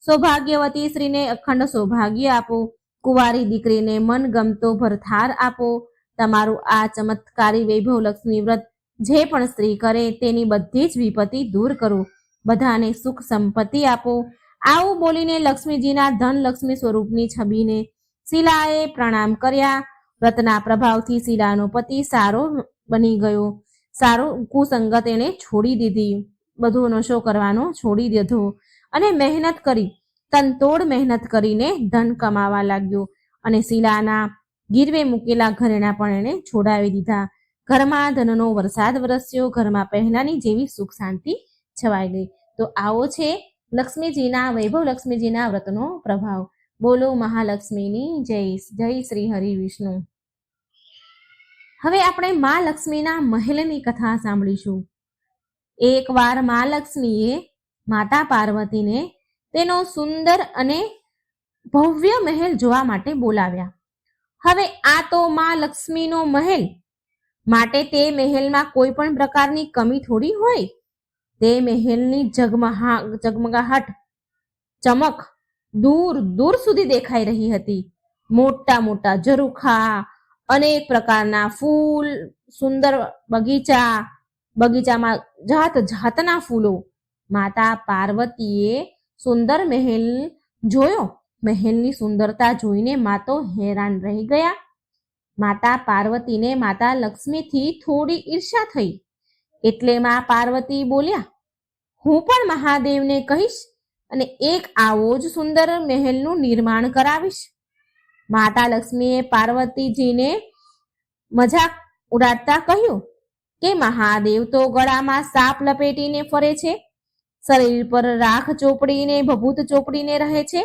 સૌભાગ્યવતી સ્ત્રીને અખંડ સૌભાગ્ય આપો, કુંવારી દીકરીને મનગમતો ભરથાર આપો. તમારું આ ચમત્કારી વૈભવ લક્ષ્મી વ્રત જે પણ સ્ત્રી કરે તેની બધી જ વિપત્તિ દૂર કરો, બધાને સુખ સંપત્તિ આપો. આવું બોલીને લક્ષ્મીજીના ધનલક્ષ્મી સ્વરૂપની છબીને શીલાએ પ્રણામ કર્યા. વ્રતના પ્રભાવથી શીલાનો પતિ સારો બની ગયો. સારો કુસંગત એણે છોડી દીધી, બધો નશો કરવાનો છોડી દીધો અને મહેનત કરી, તનતોડ મહેનત કરીને ધન કમાવા લાગ્યો. અને શીલાના ગીરવે મૂકેલા ઘરેણા પણ એણે છોડાવી દીધા. ઘરમાં ધનનો વરસાદ વરસ્યો, ઘરમાં પહેલાની જેવી સુખ શાંતિ છવાઈ ગઈ. તો આવો છે લક્ષ્મીજીના વૈભવ લક્ષ્મીજીના વ્રતનો પ્રભાવ. બોલો મહાલક્ષ્મીની જય. જય શ્રી હરિ વિષ્ણુ. હવે આપણે મા લક્ષ્મીના મહેલની કથા સાંભળીશું. એકવાર મા લક્ષ્મીએ માતા પાર્વતીને તેનો સુંદર અને ભવ્ય મહેલ જોવા માટે બોલાવ્યા. હવે આ તો મા લક્ષ્મીનો મહેલ, માટે તે મહેલમાં કોઈ પણ પ્રકારની કમી થોડી હોય. તે મહેલની ઝગમગાહટ, ચમક દૂર દૂર સુધી દેખાઈ રહી હતી. મોટા મોટા ઝરૂખા, અનેક પ્રકારના ફૂલ, સુંદર બગીચામાં જાત જાતના ફૂલો. માતા પાર્વતીએ સુંદર મહેલ જોયો. મહેલની સુંદરતા જોઈને મા તો હેરાન રહી ગયા. માતા પાર્વતીને માતા લક્ષ્મીથી થોડી ઈર્ષ્યા થઈ, એટલે મા પાર્વતી બોલ્યા, હું પણ મહાદેવને કહીશ અને એક આવો જ સુંદર મહેલનું નિર્માણ કરાવીશ. માતા લક્ષ્મીએ પાર્વતીજીને મજાક ઉડાડતા કહ્યું કે મહાદેવ તો ગળામાં સાપ લપેટીને ફરે છે, શરીર પર રાખ ચોપડીને ભભૂત ચોપડીને રહે છે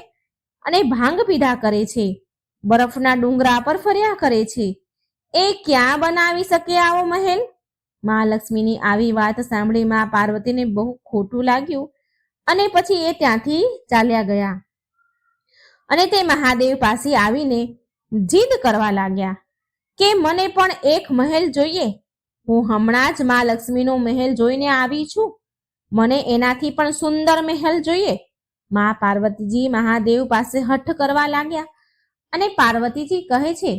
અને ભાંગ પીધા કરે છે, બરફના ડુંગરા પર ફર્યા કરે છે. એ ક્યાં બનાવી શકે આવો મહેલ? મહાલક્ષ્મીની આવી વાત સાંભળી મા પાર્વતીને બહુ ખોટું લાગ્યું અને પછી એ ત્યાંથી ચાલ્યા ગયા અને તે મહાદેવ પાસે આવીને જીદ કરવા લાગ્યા કે મને પણ એક મહેલ જોઈએ. હું હમણાં જ મા લક્ષ્મીનો મહેલ જોઈને આવી છું, મને એનાથી પણ સુંદર મહેલ જોઈએ. મા પાર્વતીજી મહાદેવ પાસે હઠ કરવા લાગ્યા અને પાર્વતીજી કહે છે,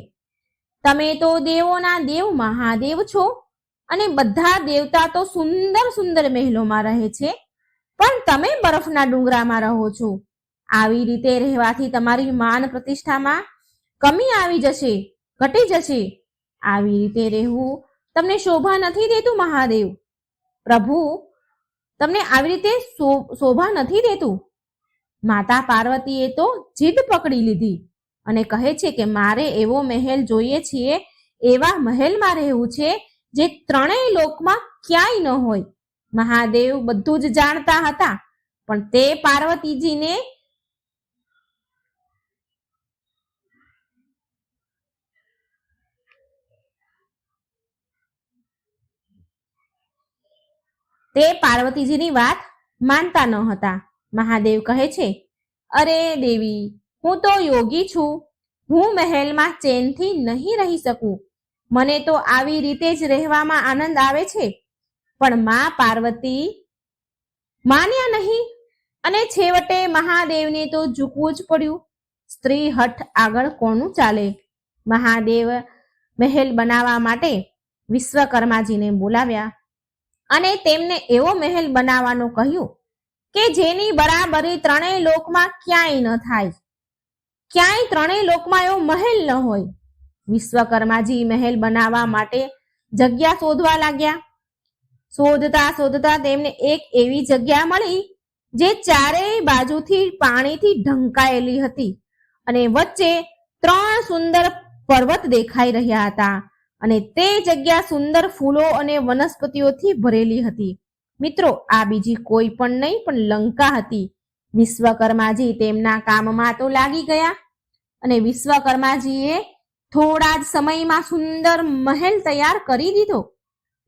તમે તો દેવોના દેવ મહાદેવ છો અને બધા દેવતા તો સુંદર સુંદર મહેલોમાં રહે છે, પણ તમે બરફના ડુંગરામાં રહો છો. આવી રીતે રહેવાથી તમારી માન પ્રતિષ્ઠામાં કમી આવી જશે, ઘટી જશે. આવી રીતે રહેવું તમને શોભા નથી દેતું મહાદેવ. પ્રભુ તમને આવી રીતે શોભા નથી દેતું. માતા પાર્વતીએ તો જીદ પકડી લીધી અને કહે છે કે મારે એવો મહેલ જોઈએ છીએ, એવા મહેલમાં રહેવું છે જે ત્રણેય લોકમાં ક્યાંય ન હોય. મહાદેવ બધું જ જાણતા હતા, પણ તે પાર્વતીજીને પાર્વતીજીની વાત માનતા ન હતા. મહાદેવ કહે છે, અરે દેવી, હું તો યોગી છું, હું મહેલમાં ચેનથી નહીં રહી શકું. મને તો આવી રીતે જ રહેવામાં આનંદ આવે છે. પણ મા પાર્વતી માન્યા નહીં અને છેવટે મહાદેવને તો ઝૂકવું જ પડ્યું. સ્ત્રી હઠ આગળ કોનું ચાલે? મહાદેવ મહેલ બનાવવા માટે વિશ્વકર્માજીને બોલાવ્યા અને તેમને એવો મહેલ બનાવવાનું કહ્યું કે જેની બરાબરી ત્રણેય લોકમાં ક્યાંય ન થાય, ક્યાંય ત્રણેય લોકમાં એવો મહેલ ન હોય. વિશ્વકર્માજી મહેલ બનાવવા માટે જગ્યા શોધવા લાગ્યા. શોધતા શોધતા તેમને એક એવી જગ્યા મળી જે ચારેય બાજુથી પાણીથી ઢંકાયેલી હતી અને વચ્ચે 3 સુંદર પર્વત દેખાઈ રહ્યા હતા અને તે જગ્યા સુંદર ફૂલો અને વનસ્પતિઓથી ભરેલી હતી. મિત્રો, આ બીજી કોઈ પણ નહીં પણ લંકા હતી. વિશ્વકર્માજી તેમના કામમાં તો લાગી ગયા અને વિશ્વકર્માજીએ થોડા જ સમયમાં સુંદર મહેલ તૈયાર કરી દીધો.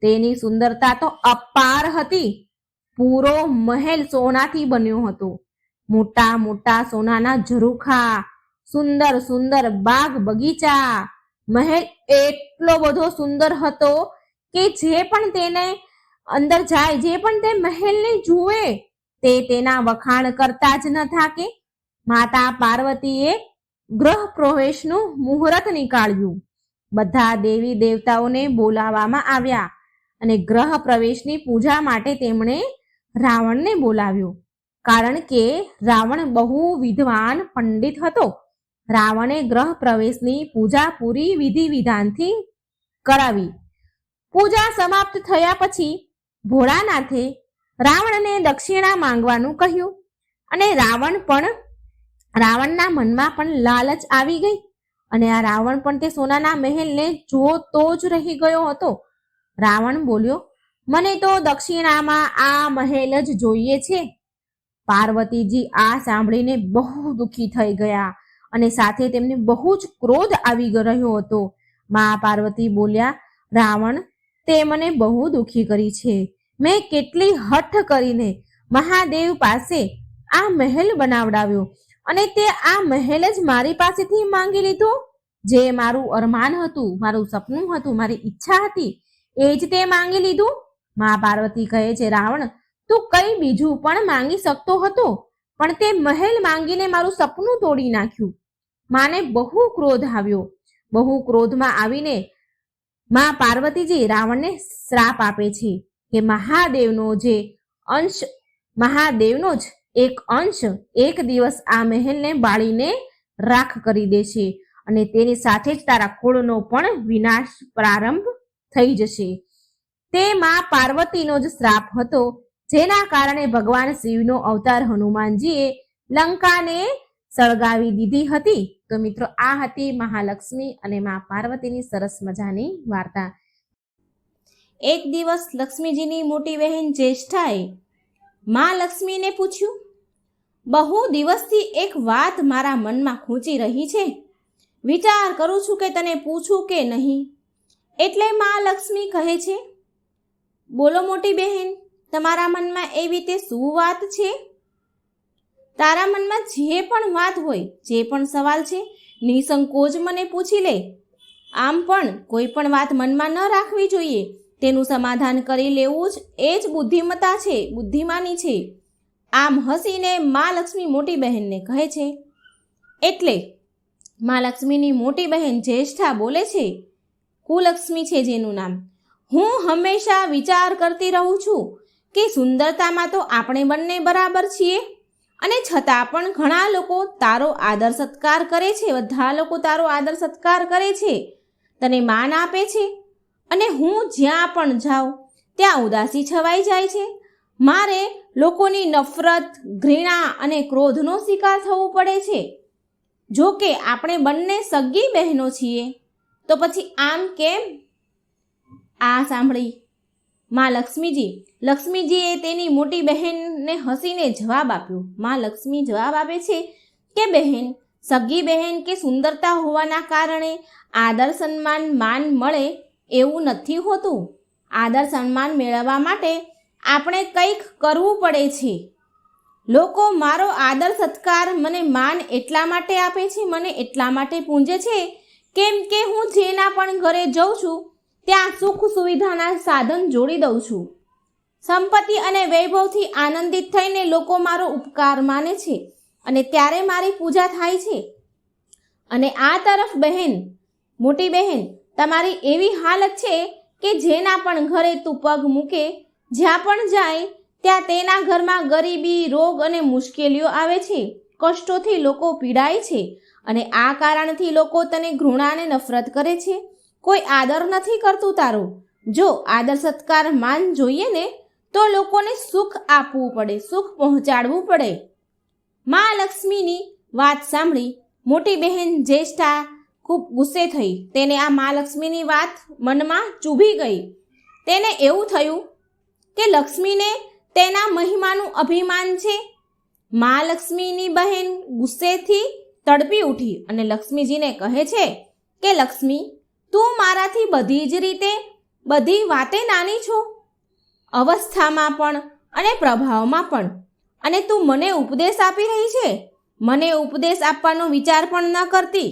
તેની સુંદરતા તો અપાર હતી. પૂરો મહેલ સોનાથી બન્યો હતો. મોટા મોટા સોનાના ઝરૂખા, સુંદર સુંદર બાગ બગીચા. મહેલ એટલો બધો સુંદર હતો કે જે પણ તેને અંદર જાય, જે પણ તે મહેલને જુએ તે તેના વખાણ કરતા જ ન થાકે. માતા પાર્વતીએ ગૃહ પ્રવેશનું મુહૂર્ત નીકાળ્યું. બધા દેવી દેવતાઓને બોલાવવામાં આવ્યા અને ગ્રહ પ્રવેશની પૂજા માટે તેમણે રાવણને બોલાવ્યો. કારણ કે રાવણ બહુ વિદ્વાન પંડિત હતો. રાવણે ગ્રહ પ્રવેશની પૂજા પૂરી વિધિ વિધાનથી કરાવી. પૂજા સમાપ્ત થયા પછી ભોળાનાથે રાવણને દક્ષિણા માંગવાનું કહ્યું અને રાવણના મનમાં પણ લાલચ આવી ગઈ અને આ રાવણ પણ તે સોનાના મહેલને જોતો જ રહી ગયો હતો. રાવણ બોલ્યો, મને તો દક્ષિણામાં આ મહેલ જ જોઈએ છે. પાર્વતીજી આ સાંભળીને બહુ દુઃખી થઈ ગયા અને સાથે તેમને બહુ જ ક્રોધ આવી રહ્યો હતો. મા પાર્વતી બોલ્યા, રાવણ, તે મને બહુ દુઃખી કરી છે. મેં કેટલી હઠ કરીને મહાદેવ પાસે આ મહેલ બનાવડાવ્યો અને તે આ મહેલ જ મારી પાસેથી માંગી લીધો. જે મારું અરમાન હતું, મારું સપનું હતું, મારી ઈચ્છા હતી, એ જ તે માંગી લીધું. મા પાર્વતી કહે છે, રાવણ, તું કઈ બીજું પણ માંગી શકતો હતો, પણ તે મહેલ માંગીને મારું સપનું તોડી નાખ્યું. માને બહુ ક્રોધ આવ્યો. બહુ ક્રોધમાં આવીને મા પાર્વતીજી રાવણને શ્રાપ આપે છે કે મહાદેવનો જ એક અંશ એક દિવસ આ મહેલને બાળીને રાખ કરી દેશે અને તેની સાથે જ તારા કુળનો પણ વિનાશ પ્રારંભ થઈ જશે. તે મા પાર્વતીનો જ શ્રાપ હતો, જેના કારણે ભગવાન શિવનો અવતાર હનુમાનજીએ લંકાને સળગાવી દીધી હતી. તો મિત્રો, આ હતી મહાલક્ષ્મી અને મા પાર્વતીની સરસ મજાની વાર્તા. એક દિવસ લક્ષ્મીજીની મોટી બહેન જ્યેષ્ઠાએ મા લક્ષ્મીને પૂછ્યું, બહુ દિવસથી એક વાત મારા મનમાં ખૂંચી રહી છે. વિચાર કરું છું કે તને પૂછું કે નહીં. એટલે મા લક્ષ્મી કહે છે, બોલો મોટી બહેન, તમારા મનમાં એવી તે શું વાત છે? તારા મનમાં જે પણ વાત હોય, જે પણ સવાલ છે, નિસંકોચ મને પૂછી લે. આમ પણ કોઈ પણ વાત મનમાં ન રાખવી જોઈએ. તેનું સમાધાન કરી લેવું જ એ જ બુદ્ધિમત્તા છે, બુદ્ધિમાની છે. આમ હસીને મા લક્ષ્મી મોટી બહેનને કહે છે. એટલે મા લક્ષ્મીની મોટી બહેન જ્યેષ્ઠા બોલે છે, કુલક્ષ્મી છે જેનું નામ, હું હંમેશા વિચાર કરતી રહું છું કે સુંદરતામાં તો આપણે બંને બરાબર છીએ અને છતાં પણ ઘણા લોકો તારો આદર સત્કાર કરે છે. બધા લોકો તારો આદર સત્કાર કરે છે, તને માન આપે છે અને હું જ્યાં પણ જાઉં ત્યાં ઉદાસી છવાઈ જાય છે. મારે લોકોની નફરત, ઘૃણા અને ક્રોધનો શિકાર થવું પડે છે. જો કે આપણે બંને સગી બહેનો છીએ, તો પછી આમ કેમ? આ સાંભળી મા લક્ષ્મીજીએ તેની મોટી બહેનને હસીને જવાબ આપ્યો. મા લક્ષ્મી જવાબ આપે છે કે બહેન, સગી બહેન કે સુંદરતા હોવાના કારણે આદર સન્માન માન મળે એવું નથી હોતું. આદર સન્માન મેળવવા માટે આપણે કંઈક કરવું પડે છે. લોકો મારો આદર સત્કાર, મને માન એટલા માટે આપે છે, મને એટલા માટે પૂંજે છે કેમ કે હું જેના પણ ઘરે જઉં છું ત્યાં સુખ સુવિધાના સાધન જોડી દઉં છું. સંપત્તિ અને વૈભવથી આનંદિત થઈને લોકો મારો ઉપકાર માને છે અને ત્યારે મારી પૂજા થાય છે. અને આ તરફ બહેન, મોટી બહેન, તમારી એવી હાલત છે કે જેના પણ ઘરે તું પગ મૂકે, જ્યાં પણ જાય ત્યાં તેના ઘરમાં ગરીબી, રોગ અને મુશ્કેલીઓ આવે છે. કષ્ટોથી લોકો પીડાય છે અને આ કારણથી લોકો તને ઘૃણા અને નફરત કરે છે. કોઈ આદર નથી કરતું તારો. જો આદર સત્કાર માન જોઈએ ને તો લોકોને સુખ આપવું પડે, સુખ પહોંચાડવું પડે. મા લક્ષ્મીની વાત સાંભળી મોટી બહેન જ્યેષ્ઠા ખૂબ ગુસ્સે થઈ. તેને આ મા લક્ષ્મીની વાત મનમાં ચૂભી ગઈ. તેને એવું થયું કે લક્ષ્મીને તેના મહિમાનું અભિમાન છે. મા લક્ષ્મીની બહેન ગુસ્સેથી તડપી ઉઠી અને લક્ષ્મીજીને કહે છે કે લક્ષ્મી, તું મારાથી બધી જ રીતે, બધી વાતે નાની છો, અવસ્થામાં પણ અને પ્રભાવમાં પણ, અને તું મને ઉપદેશ આપી રહી છે. મને ઉપદેશ આપવાનો વિચાર પણ ન કરતી.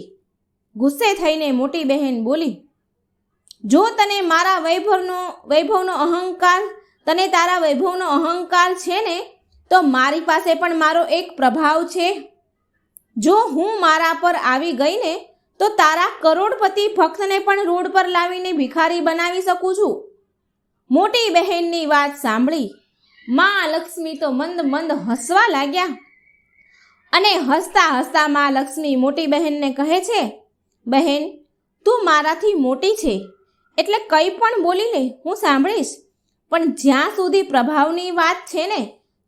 ગુસ્સે થઈને મોટી બહેન બોલી, જો તને મારા વૈભવનો અહંકાર, તને તારા વૈભવનો અહંકાર છે ને, તો મારી પાસે પણ મારો એક પ્રભાવ છે. જો હું મારા પર આવી ગઈ ને તો તારા કરોડપતિ ભક્તને પણ રોડ પર લાવીને ભિખારી બનાવી શકું છું. મોટી બહેનની વાત સાંભળી મા લક્ષ્મી તો મંદ મંદ હસવા લાગ્યા અને હસતા હસતા મા લક્ષ્મી મોટી બહેનને કહે છે, બહેન તું મારાથી મોટી છે એટલે કંઈ પણ બોલી લે, હું સાંભળીશ. પણ જ્યાં સુધી પ્રભાવની વાત છે ને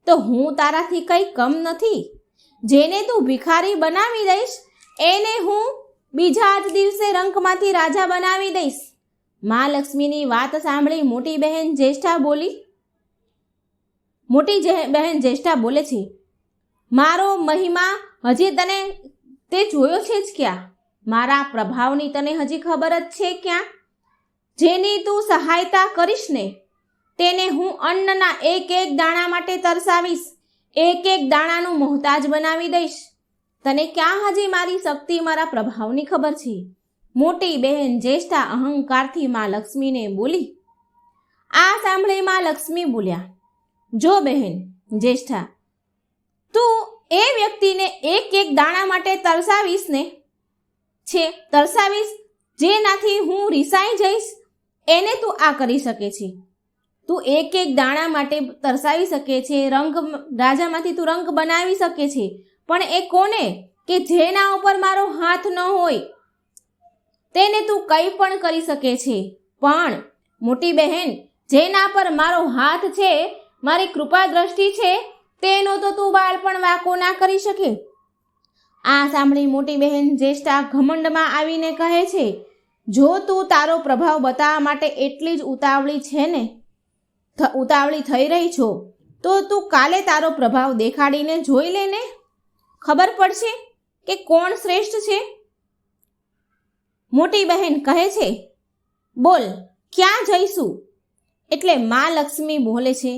તો હું તારાથી કંઈ કમ નથી. જેને તું ભિખારી બનાવી દઈશ એને હું બીજા જ દિવસે રંકમાંથી રાજા બનાવી દઈશ. મા લક્ષ્મીની વાત સાંભળી મોટી બહેન જ્યેષ્ઠા બોલે છે, મારો મહિમા હજી તને તે જોયો છે જ ક્યાં? મારા પ્રભાવની તને હજી ખબર જ છે ક્યાં? જેની તું સહાયતા કરીશ ને તેને હું અન્નના એક એક દાણા માટે તરસાવીશ, એક એક દાણાનું મોહતાજ બનાવી દઈશ. તને ક્યાં હજી મારી શક્તિ, મારા પ્રભાવની ખબર છે? મોટી બહેન જ્યેષ્ઠા અહંકારથી મા લક્ષ્મીને બોલી. આ સાંભળી મા લક્ષ્મી બોલ્યા, જો બહેન જ્યેષ્ઠા, તું એ વ્યક્તિને એક એક દાણા માટે તરસાવીશ જેનાથી હું રીસાઈ જઈશ એને તું આ કરી શકે છે. તું એક એક દાણા માટે તરસાવી શકે છે, રાજામાંથી તું રંક બનાવી શકે છે, પણ એ કોને કે જેના ઉપર મારો હાથ ન હોય તેને તું કંઈ પણ કરી શકે છે. પણ મોટી બહેન જેના પર મારો હાથ છે, મારી કૃપા દ્રષ્ટિ છે, તેનો તો તું બાળપણ વાકો ના કરી શકે. આ સાંભળી મોટી બહેન જ્યેષ્ઠા ઘમંડમાં આવીને કહે છે, જો તું તારો પ્રભાવ બતાવવા માટે એટલી જ ઉતાવળી થઈ રહી છો તો તું કાલે તારો પ્રભાવ દેખાડીને જોઈ લે ને, ખબર પડશે કે કોણ શ્રેષ્ઠ છે. મોટી બહેન કહે છે, બોલ ક્યાં જઈશું? એટલે મા લક્ષ્મી બોલે છે.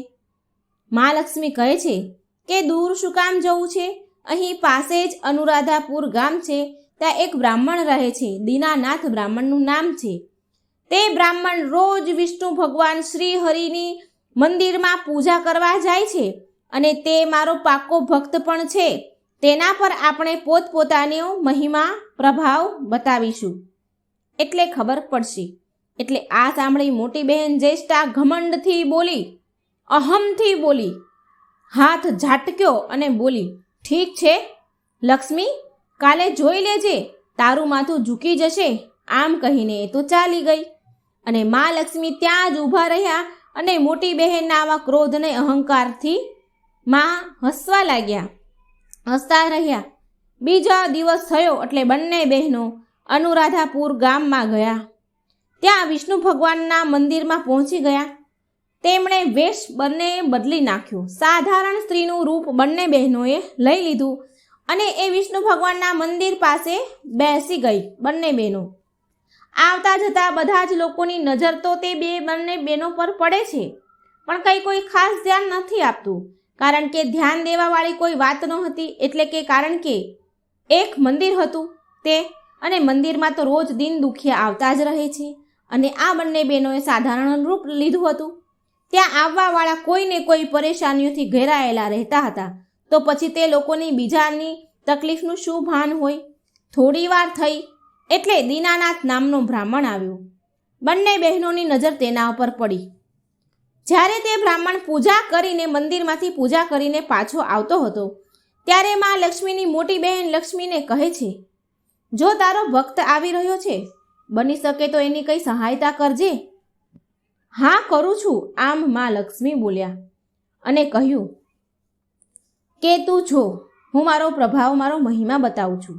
મા લક્ષ્મી કહે છે કે દૂર શું કામ જવું છે? અહીં પાસે જ અનુરાધાપુર ગામ છે, ત્યાં એક બ્રાહ્મણ રહે છે, દીનાનાથ બ્રાહ્મણનું નામ છે. તે બ્રાહ્મણ રોજ વિષ્ણુ ભગવાન શ્રી હરિની મંદિરમાં પૂજા કરવા જાય છે અને તે મારો પાકો ભક્ત પણ છે. તેના પર આપણે પોતપોતાનો મહિમા પ્રભાવ બતાવીશું એટલે ખબર પડશે. એટલે આ સાંભળી મોટી બહેન જ્યેષ્ઠા ઘમંડથી બોલી, અહમથી બોલી, હાથ ઝાટક્યો અને બોલી, ઠીક છે લક્ષ્મી, કાલે જોઈ લેજે, તારું માથું ઝૂકી જશે. આમ કહીને એ તો ચાલી ગઈ અને મા લક્ષ્મી ત્યાં જ ઊભા રહ્યા અને મોટી બહેનના આવા ક્રોધને અહંકારથી માં હસવા રહ્યા. બીજા દિવસ થયો એટલે બંને બહેનો અનુરાધાપુર ગામમાં ગયા. ત્યાં વિષ્ણુ ભગવાનના મંદિરમાં પહોંચી ગયા. તેમણે વેશ બંને બદલી નાખ્યો. સાધારણ સ્ત્રીનું રૂપ બંને બહેનોએ લઈ લીધું અને એ વિષ્ણુ ભગવાનના મંદિર પાસે બેસી ગઈ બંને બહેનો. આવતા જતા બધા જ લોકોની નજર તો તે બંને બહેનો પર પડે છે, પણ કોઈ ખાસ ધ્યાન નથી આપતું, કારણ કે ધ્યાન દેવાવાળી કોઈ વાત ન હતી. એટલે કે કારણ કે એક મંદિર હતું તે, અને મંદિરમાં તો રોજ દિન દુખિયા આવતા જ રહે છે, અને આ બંને બહેનોએ સાધારણ રૂપ લીધું હતું. ત્યાં આવવાવાળા કોઈને કોઈ પરેશાનીઓથી ઘેરાયેલા રહેતા હતા, તો પછી તે લોકોની બીજાની તકલીફનું શું ભાન હોય. થોડી વાર થઈ એટલે દીનાનાથ નામનો બ્રાહ્મણ આવ્યો. બંને બહેનોની નજર તેના ઉપર પડી. જ્યારે તે બ્રાહ્મણ પૂજા કરીને મંદિરમાંથી પૂજા કરીને પાછો આવતો હતો ત્યારે માં લક્ષ્મીની મોટી બહેન લક્ષ્મીને કહે છે, જો તારો ભક્ત આવી રહ્યો છે, બની શકે તો એની કંઈ સહાયતા કરજે. હા કરું છું, આમ માં લક્ષ્મી બોલ્યા અને કહ્યું કે તું જો, હું મારો પ્રભાવ, મારો મહિમા બતાવું છું.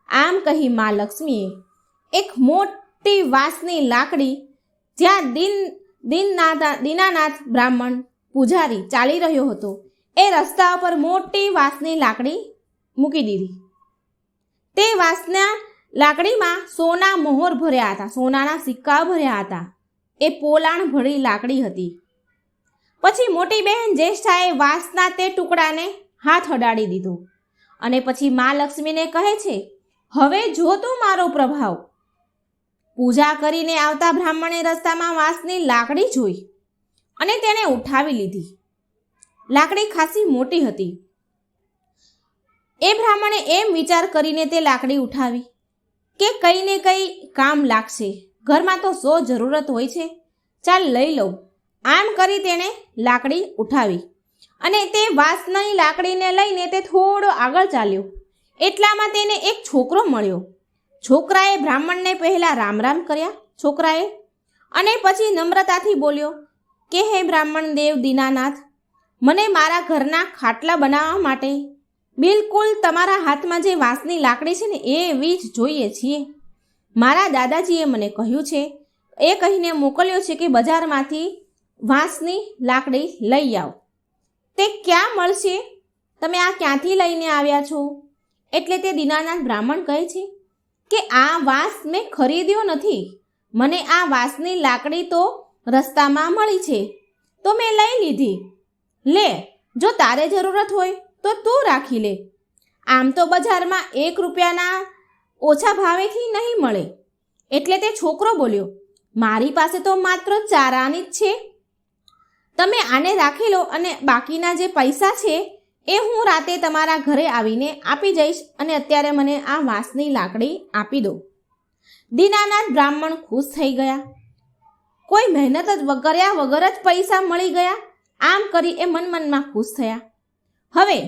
આમ કહી માં લક્ષ્મીએ એક મોટી વાંસની લાકડી, જ્યાં દીનાનાથ બ્રાહ્મણ પૂજારી ચાલી રહ્યો હતો, એ રસ્તા પર મોટી વાંસની લાકડી મૂકી દીધી. તે વાંસના લાકડીમાં સોના મોહર ભર્યા હતા, સોનાના સિક્કા ભર્યા હતા. એ પોલાણ ભરી લાકડી હતી. પછી મોટી બહેન જ્યેષ્ઠાએ વાંસના તે ટુકડાને હાથ અડાડી દીધો અને પછી મા લક્ષ્મીને કહે છે, હવે જો તું મારો પ્રભાવ. પૂજા કરીને આવતા બ્રાહ્મણે રસ્તામાં વાંસની લાકડી જોઈ અને તેને ઉઠાવી લીધી. લાકડી ખાસી મોટી હતી. એ બ્રાહ્મણે એમ વિચાર કરીને તે લાકડી ઉઠાવી કે કંઈ ને કંઈ કામ લાગશે, ઘરમાં તો 100 જરૂરત હોય છે, ચાલ લઈ લઉં. આમ કરી તેણે લાકડી ઉઠાવી અને તે વાંસની લાકડીને લઈને તે થોડો આગળ ચાલ્યો. એટલામાં તેને એક છોકરો મળ્યો. છોકરાએ બ્રાહ્મણને પહેલાં રામ રામ કર્યા છોકરાએ, અને પછી નમ્રતાથી બોલ્યો કે હે બ્રાહ્મણ દેવ દીનાનાથ, મને મારા ઘરના ખાટલા બનાવવા માટે બિલકુલ તમારા હાથમાં જે વાંસની લાકડી છે ને એવી જ જોઈએ છીએ. મારા દાદાજીએ મને કહ્યું છે, એ કહીને મોકલ્યો છે કે બજારમાંથી વાંસની લાકડી લઈ આવ. તે ક્યાં મળશે? તમે આ ક્યાંથી લઈને આવ્યા છો? એટલે તે દીનાનાથ બ્રાહ્મણ કહે છે કે આ વાંસ મેં ખરીદ્યો નથી, મને આ વાંસની લાકડી તો રસ્તામાં મળી છે તો મેં લઈ લીધી. લે, જો તારે જરૂરત હોય તો તું રાખી લે. આમ તો બજારમાં 1 રૂપિયાના ઓછા ભાવેથી નહીં મળે. એટલે તે છોકરો બોલ્યો, મારી પાસે તો માત્ર ચારાની જ છે, તમે આને રાખી લો અને બાકીના જે પૈસા છે એ હું રાતે તમારા ઘરે આવીને આપી જઈશ, અને અત્યારે મને આ વાંસની લાકડી આપી દો. દીનાનાથ બ્રાહ્મણ ખુશ થઈ ગયા. કોઈ મહેનત જ કર્યા વગર જ પૈસા મળી ગયા. આમ કરી એ મનમાં ખુશ થયા. હવે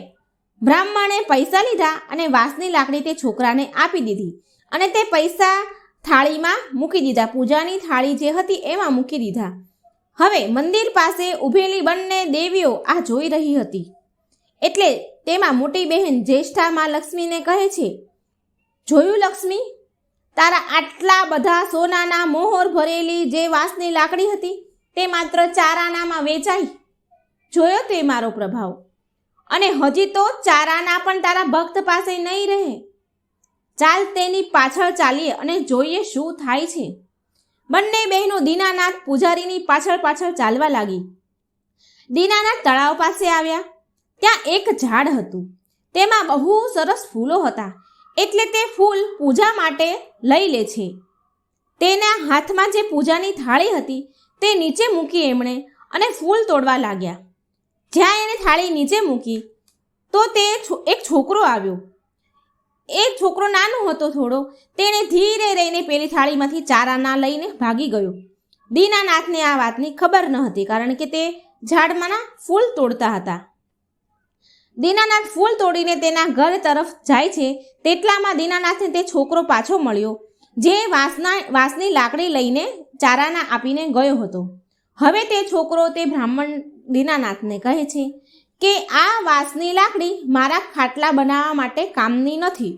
બ્રાહ્મણે પૈસા લીધા અને વાંસની લાકડી તે છોકરાને આપી દીધી અને તે પૈસા થાળીમાં મૂકી દીધા. પૂજાની થાળી જે હતી એમાં મૂકી દીધા. હવે મંદિર પાસે ઊભેલી બંને દેવીઓ આ જોઈ રહી હતી. એટલે તેમાં મોટી બહેન જ્યેષ્ઠા માં લક્ષ્મીને કહે છે, જોયું લક્ષ્મી, તારા આટલા બધા સોનાના મોહર ભરેલી જે વાંસની લાકડી હતી તે માત્ર 4 આનામાં વેચાઈ. જોયો તે મારો પ્રભાવ? અને હજી તો 4 આના પણ તારા ભક્ત પાસે નહીં રહે. ચાલ તેની પાછળ ચાલીએ અને જોઈએ શું થાય છે. બંને બહેનો દીનાનાથ પૂજારીની પાછળ પાછળ ચાલવા લાગી. દીનાનાથ તળાવ પાસે આવ્યા. ત્યાં એક ઝાડ હતું, તેમાં બહુ સરસ ફૂલો હતા. એટલે તે ફૂલ પૂજા માટે લઈ લે છે. તેના હાથમાં જે પૂજાની થાળી હતી તે નીચે મૂકી એમણે અને ફૂલ તોડવા લાગ્યા. જ્યાં એને થાળી નીચે મૂકી તો તે એક છોકરો આવ્યો. એ છોકરો નાનો હતો થોડો, તેણે ધીરે રહીને પેલી થાળીમાંથી 4 આના લઈને ભાગી ગયો. દીનાનાથને આ વાતની ખબર ન હતી, કારણ કે તે ઝાડમાંના ફૂલ તોડતા હતા. દીનાનાથ ફૂલ તોડીને તેના ઘર તરફ જાય છે તેટલામાં દીનાનાથને તે છોકરો પાછો મળ્યો, જે વાંસની લાકડી લઈને 4 આના આપીને ગયો હતો. હવે તે છોકરો તે બ્રાહ્મણ દીનાનાથને કહે છે કે આ વાંસની લાકડી મારા ખાટલા બનાવવા માટે કામની નથી.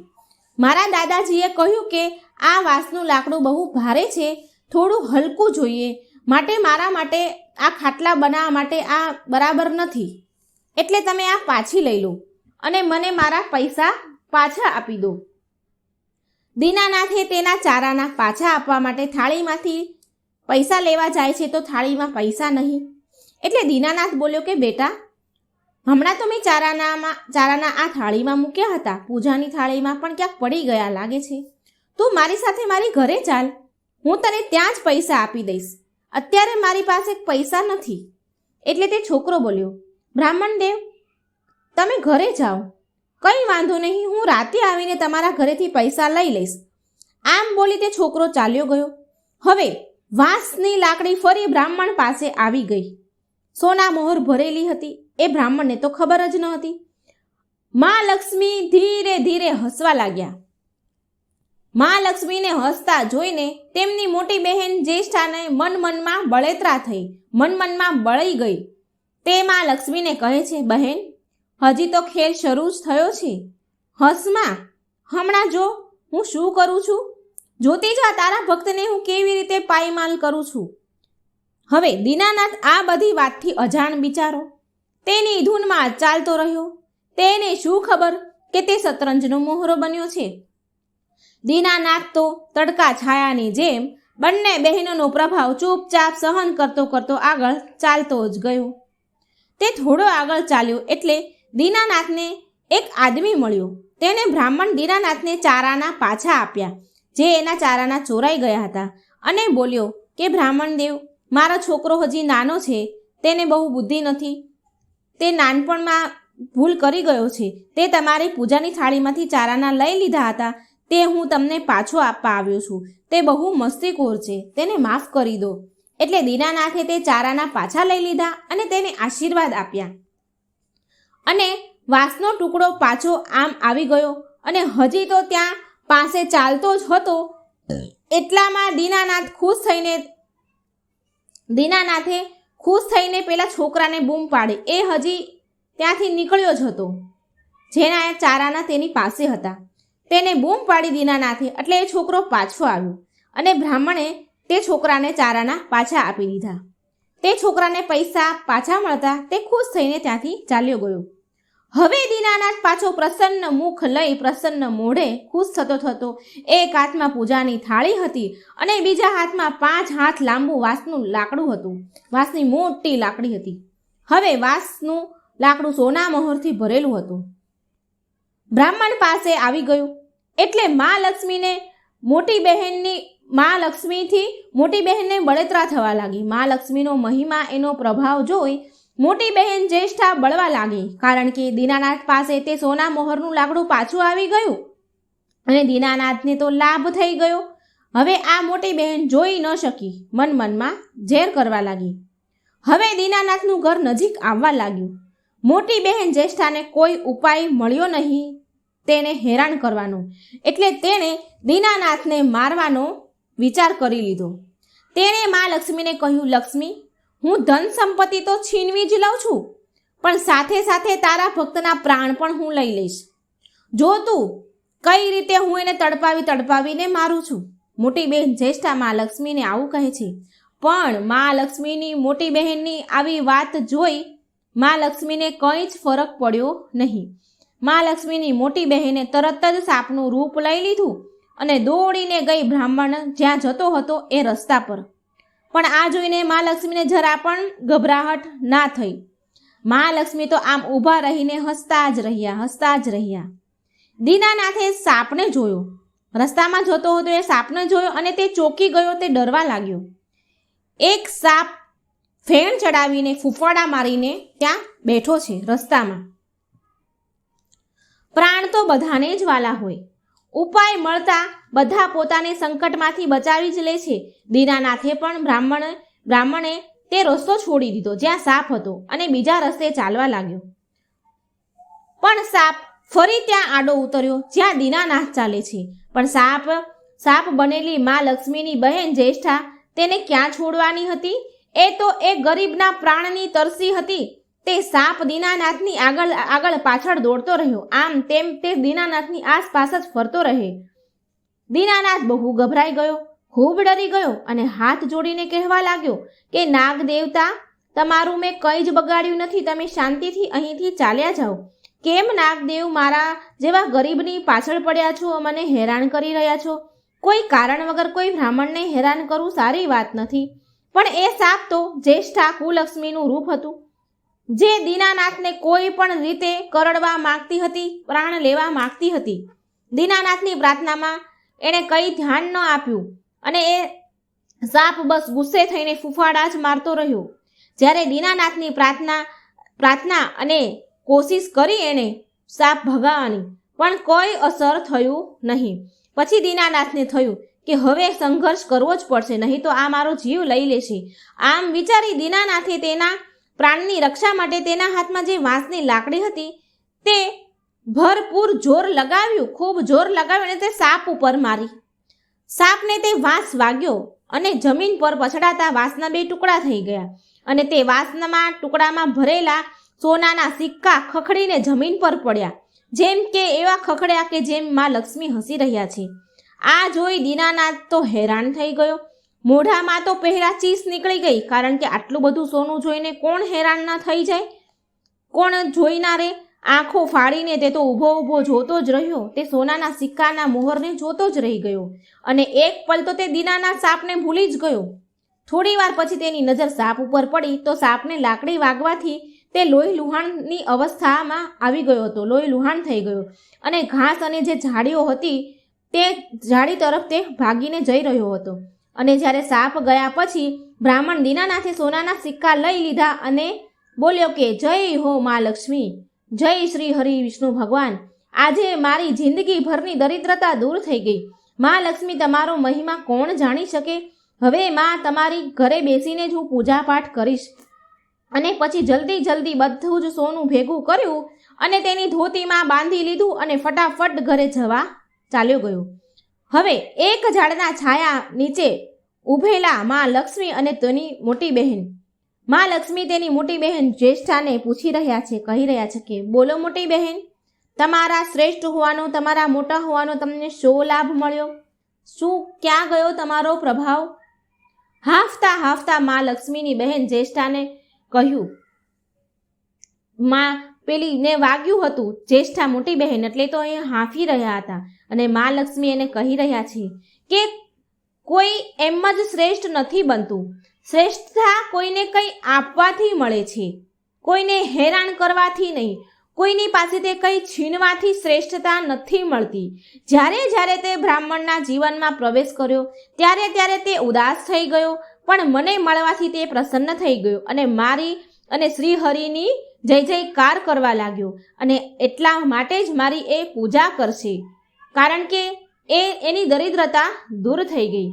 મારા દાદાજીએ કહ્યું કે આ વાંસનું લાકડું બહુ ભારે છે, થોડું હલકું જોઈએ, માટે મારા માટે આ ખાટલા બનાવવા માટે આ બરાબર નથી. એટલે તમે આ પાછી લઈ લો અને મને મારા પૈસા પાછા આપી દો. દીનાનાથે તેના 4 આના પાછા આપવા માટે થાળીમાંથી પૈસા લેવા જાય છે તો થાળીમાં પૈસા નહીં. એટલે દીનાનાથ બોલ્યો કે બેટા, હમણાં તો મેં 4 આના આ થાળીમાં મૂક્યા હતા, પૂજાની થાળીમાં, પણ ક્યાંક પડી ગયા લાગે છે. તું મારી સાથે મારી ઘરે ચાલ, હું તને ત્યાં જ પૈસા આપી દઈશ. અત્યારે મારી પાસે પૈસા નથી. એટલે તે છોકરો બોલ્યો, બ્રાહ્મણ દેવ, તમે ઘરે જાઓ, કંઈ વાંધો નહીં, હું રાતે આવીને તમારા ઘરેથી પૈસા લઈ લઈશ. આમ બોલી તે છોકરો ચાલ્યો ગયો. હવે વાંસની લાકડી ફરી બ્રાહ્મણ પાસે આવી ગઈ. સોના મોહર ભરેલી હતી. એ બ્રાહ્મણને તો ખબર જ ન હતી. માં લક્ષ્મી ધીરે ધીરે હસવા લાગ્યા. માં લક્ષ્મીને હસતા જોઈને તેમની મોટી બહેન જ્યેષ્ઠાને મનમાં બળેતરા થઈ, મનમાં બળી ગઈ. તે માં લક્ષ્મીને કહે છે, બહેન, હજી તો ખેલ શરૂ જ થયો છે, હસમાં, હમણાં જો હું શું કરું છું, જોતી જા તારા ભક્તને હું કેવી રીતે પાયમાલ કરું છું. હવે દીનાનાથ આ બધી વાતથી અજાણ બિચારો તેની ધૂનમાં ચાલતો રહ્યો. તેને શું ખબર કે તે શતરંજનો મોહરો બન્યો છે. દીનાનાથ તો તડકા છાયાની જેમ બંને બહેનોનો પ્રભાવ ચૂપચાપ સહન કરતો કરતો આગળ ચાલતો જ ગયો. તે થોડો આગળ ચાલ્યો એટલે દીનાનાથને એક આદમી મળ્યો. તેણે બ્રાહ્મણ દીનાનાથને 4 આના પાછા આપ્યા, જે એના 4 આના ચોરાઈ ગયા હતા, અને બોલ્યો કે બ્રાહ્મણ દેવ, મારો છોકરો હજી નાનો છે, તેને બહુ બુદ્ધિ નથી, તે નાનપણમાં ભૂલ કરી ગયો છે. તે તમારી પૂજાની થાળીમાંથી ચારાના લઈ લીધા હતા, તે હું તમને પાછો આપવા આવ્યો છું. તે બહુ મસ્તીખોર છે, તેને માફ કરી દો. એટલે દીનાનાથે તે ચારાના પાછા લઈ લીધા અને તેને આશીર્વાદ આપ્યા. અને વાંસનો ટુકડો પાછો આમ આવી ગયો અને હજી તો ત્યાં પાસે ચાલતો જ હતો. એટલામાં દીનાનાથે ખુશ થઈને પેલા છોકરાને બૂમ પાડી. એ હજી ત્યાંથી નીકળ્યો જ હતો, જેના ચારાના તેની પાસે હતા. તેને બૂમ પાડી દીનાનાથે, એટલે એ છોકરો પાછો આવ્યો અને બ્રાહ્મણે તે છોકરાને ચારાના પાછા આપી દીધા. તે છોકરાને પૈસા પાછા મળતા તે ખુશ થઈને ત્યાંથી ચાલ્યો ગયો. હવે દીનાનાથ પાછો પ્રસન્ન મુખ લઈ પ્રસન્ન મોઢે ખુશ થતો એક હાથમાં પૂજાની થાળી હતી અને બીજા હાથમાં 5 હાથ લાંબુ વાંસનું લાકડું હતું. વાંસની મોટી લાકડી હતી. હવે વાંસનું લાકડું સોના મહોરથી ભરેલું હતું. બ્રાહ્મણ પાસે આવી ગયું એટલે મા લક્ષ્મીથી મોટી બહેનને બળતરા થવા લાગી. મા લક્ષ્મીનો મહિમા, એનો પ્રભાવ જોઈ મોટી બહેન જ્યેષ્ઠા બળવા લાગી, કારણ કે દીનાનાથ પાસે તે સોના મોહરનું લાકડું પાછું આવી ગયું અને દીનાનાથને તો લાભ થઈ ગયો. હવે આ મોટી બહેન જોઈ ન શકી, મનમાં ઝેર કરવા લાગી. હવે દીનાનાથનું ઘર નજીક આવવા લાગ્યું. મોટી બહેન જ્યેષ્ઠાને કોઈ ઉપાય મળ્યો નહીં તેને હેરાન કરવાનો, એટલે તેણે દીનાનાથને મારવાનો વિચાર કરી લીધો. તેણે મા લક્ષ્મીને કહ્યું, લક્ષ્મી, હું ધન સંપત્તિ તો છીનવી જ લઉં છું, પણ સાથે સાથે તારા ભક્તના પ્રાણ પણ હું લઈ લઈશ. જો તું કઈ રીતે હું એને તડપાવીને મારું છું. મોટી બહેન જ્યેષ્ઠા મા લક્ષ્મીને આવું કહે છે. પણ મા લક્ષ્મીની મોટી બહેનની આવી વાત જોઈ મા લક્ષ્મીને કંઈ જ ફરક પડ્યો નહીં. મા લક્ષ્મીની મોટી બહેને તરત જ સાપનું રૂપ લઈ લીધું અને દોડીને ગઈ બ્રાહ્મણ જ્યાં જતો હતો એ રસ્તા પર. પણ આ જોઈને મા લક્ષ્મીને જરા પણ ગભરાહટ ના થઈ. મા લક્ષ્મી તો આમ ઊભા રહીને હસતા જ રહ્યા. દીનાનાથે સાપને જોયો. રસ્તામાં જતો હતો એ સાપને જોયો અને તે ચોંકી ગયો. તે ડરવા લાગ્યો. એક સાપ ફેણ ચડાવીને ફૂફાડા મારીને ત્યાં બેઠો છે રસ્તામાં. પ્રાણ તો બધાને જ વાલા હોય. ઉપાય મળતા બધા પોતાને સંકટમાંથી બચાવી જ લે છે. દીનાનાથે પણ બ્રાહ્મણે તે રસ્તો છોડી દીધો જ્યાં સાપ હતો અને બીજા રસ્તે ચાલવા લાગ્યો. પણ સાપ ફરી ત્યાં આડો ઉતર્યો જ્યાં દીનાનાથ ચાલે છે. પણ સાપ બનેલી મા લક્ષ્મીની બહેન જ્યેષ્ઠા તેને ક્યાં છોડવાની હતી? એ તો એ ગરીબના પ્રાણની તરસી હતી. તે સાપ દીનાનાથની આગળ પાછળ દોડતો રહ્યો. આમ તેમ તે દીનાનાથની આસપાસ જ ફરતો રહે. દીનાનાથ બહુ ગભરાઈ ગયો, ખૂબ ડરી ગયો અને હાથ જોડીને કહેવા લાગ્યો કે નાગ દેવતા, તમારું મેં કંઈ જ બગાડ્યું નથી, તમે શાંતિથી અહીંથી ચાલ્યા જાઓ. કેમ નાગદેવ મારા જેવા ગરીબની પાછળ પડ્યા છો, મને હેરાન કરી રહ્યા છો? કોઈ કારણ વગર કોઈ બ્રાહ્મણને હેરાન કરવું સારી વાત નથી. પણ એ સાપ તો જ્યેષ્ઠા કુલક્ષ્મીનું રૂપ હતું, જે દીનાનાથને કોઈ પણ રીતે કરડવા માંગતી હતી, પ્રાણ લેવા માંગતી હતી. દીનાનાથની પ્રાર્થનામાં એણે કંઈ ધ્યાન ન આપ્યું અને એ સાપ બસ ગુસ્સે થઈને ફૂફાડા જ મારતો રહ્યો. જ્યારે દીનાનાથની પ્રાર્થના અને કોશિશ કરી એને સાપ ભગાવવાની, પણ કોઈ અસર થયું નહીં. પછી દીનાનાથને થયું કે હવે સંઘર્ષ કરવો જ પડશે, નહીં તો આ મારો જીવ લઈ લેશે. આમ વિચારી દીનાનાથે તેના પ્રાણની રક્ષા માટે તેના હાથમાં જે વાંસની લાકડી હતી તે ભરપૂર જોર લગાવ્યું, ખૂબ જોર લગાવ્યું અને તે સાપ ઉપર મારી. સાપને તે વાંસ વાગ્યો અને જમીન પર પછડાતા વાંસના 2 ટુકડા થઈ ગયા અને તે વાંસના ટુકડામાં ભરેલા સોનાના સિક્કા ખખડીને જમીન પર પડ્યા, જેમ કે એવા ખખડ્યા કે જેમ માં લક્ષ્મી હસી રહ્યા છે. આ જોઈ દીનાનાથ તો હેરાન થઈ ગયો. મોઢામાં તો પહેલા ચીસ નીકળી ગઈ, કારણ કે આટલું બધું સોનું જોઈને કોણ હેરાન ના થઈ જાય? કોણ જોઈનારે? આંખો ફાડીને તે તો ઊભો જોતો જ રહ્યો. તે સોનાના સિક્કાના મોહરને જોતો જ રહી ગયો અને એક પલ તો તે દીનાનાથ સાપને ભૂલી જ ગયો. થોડી વાર પછી તેની નજર સાપ ઉપર પડી તો સાપને લાકડી વાગવાથી તે લોહી લુહાણની અવસ્થામાં આવી ગયો હતો, લોહી લુહાણ થઈ ગયો અને ઘાસ અને જે ઝાડીઓ હતી તે ઝાડી તરફ તે ભાગીને જઈ રહ્યો હતો. અને જ્યારે સાપ ગયા પછી બ્રાહ્મણ દીનાનાથે સોનાના સિક્કા લઈ લીધા અને બોલ્યો કે જય હો મા લક્ષ્મી, જય શ્રી હરિ વિષ્ણુ ભગવાન. આજે મારી જિંદગી ભરની દરિદ્રતા દૂર થઈ ગઈ. માં લક્ષ્મી, તમારો મહિમા કોણ જાણી શકે? હવે માં તમારી ઘરે બેસીને જ હું પૂજા પાઠ કરીશ. અને પછી જલ્દી બધું જ સોનું ભેગું કર્યું અને તેની ધોતીમાં બાંધી લીધું અને ફટાફટ ઘરે જવા ચાલ્યો ગયો. હવે એક ઝાડના છાયા નીચે ઊભેલા માં લક્ષ્મી અને તેની મોટી બહેન. માં લક્ષ્મી તેની મોટી બહેન જ્યેષ્ઠાને પૂછી રહ્યા છે, કહી રહ્યા છે કે બોલો મોટી બહેન, તમારા શ્રેષ્ઠ હોવાનો, તમારા મોટા હોવાનો તમને શો લાભ મળ્યો? શું ક્યાં ગયો તમારો પ્રભાવ? હાંફતા માં લક્ષ્મીની બહેન જ્યેષ્ઠાને કહ્યું. માં પેલીને વાગ્યું હતું, જ્યેષ્ઠા મોટી બહેન એટલે તો એ હાંફી રહ્યા હતા. અને માં લક્ષ્મી એને કહી રહ્યા છે કે કોઈ એમ જ શ્રેષ્ઠ નથી બનતું. શ્રેષ્ઠતા કોઈને કંઈ આપવાથી મળે છે, કોઈને હેરાન કરવાથી નહીં. કોઈની પાસેથી કંઈ છીનવાથી શ્રેષ્ઠતા નથી મળતી. જ્યારે તે બ્રાહ્મણના જીવનમાં પ્રવેશ કર્યો ત્યારે તે ઉદાસ થઈ ગયો, પણ મને મળવાથી તે પ્રસન્ન થઈ ગયો અને મારી અને શ્રી હરિની જય જયકાર કરવા લાગ્યો. અને એટલા માટે જ મારી એ પૂજા કરશે, કારણ કે એની દરિદ્રતા દૂર થઈ ગઈ.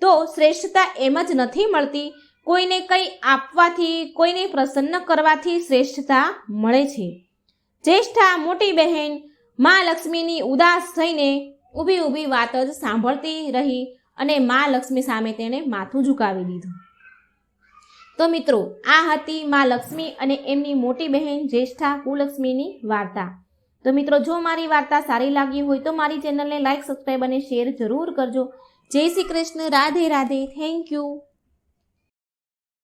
તો શ્રેષ્ઠતા એમ જ નથી મળતી. કોઈને કંઈ આપવાથી, કોઈને પ્રસન્ન કરવાથી શ્રેષ્ઠતા મળે છે. જ્યેષ્ઠા મોટી બહેન માં લક્ષ્મીની ઉદાસ થઈને ઊભી વાત જ સાંભળતી રહી અને માં લક્ષ્મી સામે તેણે માથું ઝુકાવી દીધું. તો મિત્રો, આ હતી માં લક્ષ્મી અને એમની મોટી બહેન જ્યેષ્ઠા કુલક્ષ્મીની વાર્તા. તો મિત્રો, જો મારી વાર્તા સારી લાગી હોય તો મારી ચેનલને લાઈક, સબસ્ક્રાઈબ અને શેર જરૂર કરજો. જય શ્રી કૃષ્ણ. રાધે રાધે. Thank you.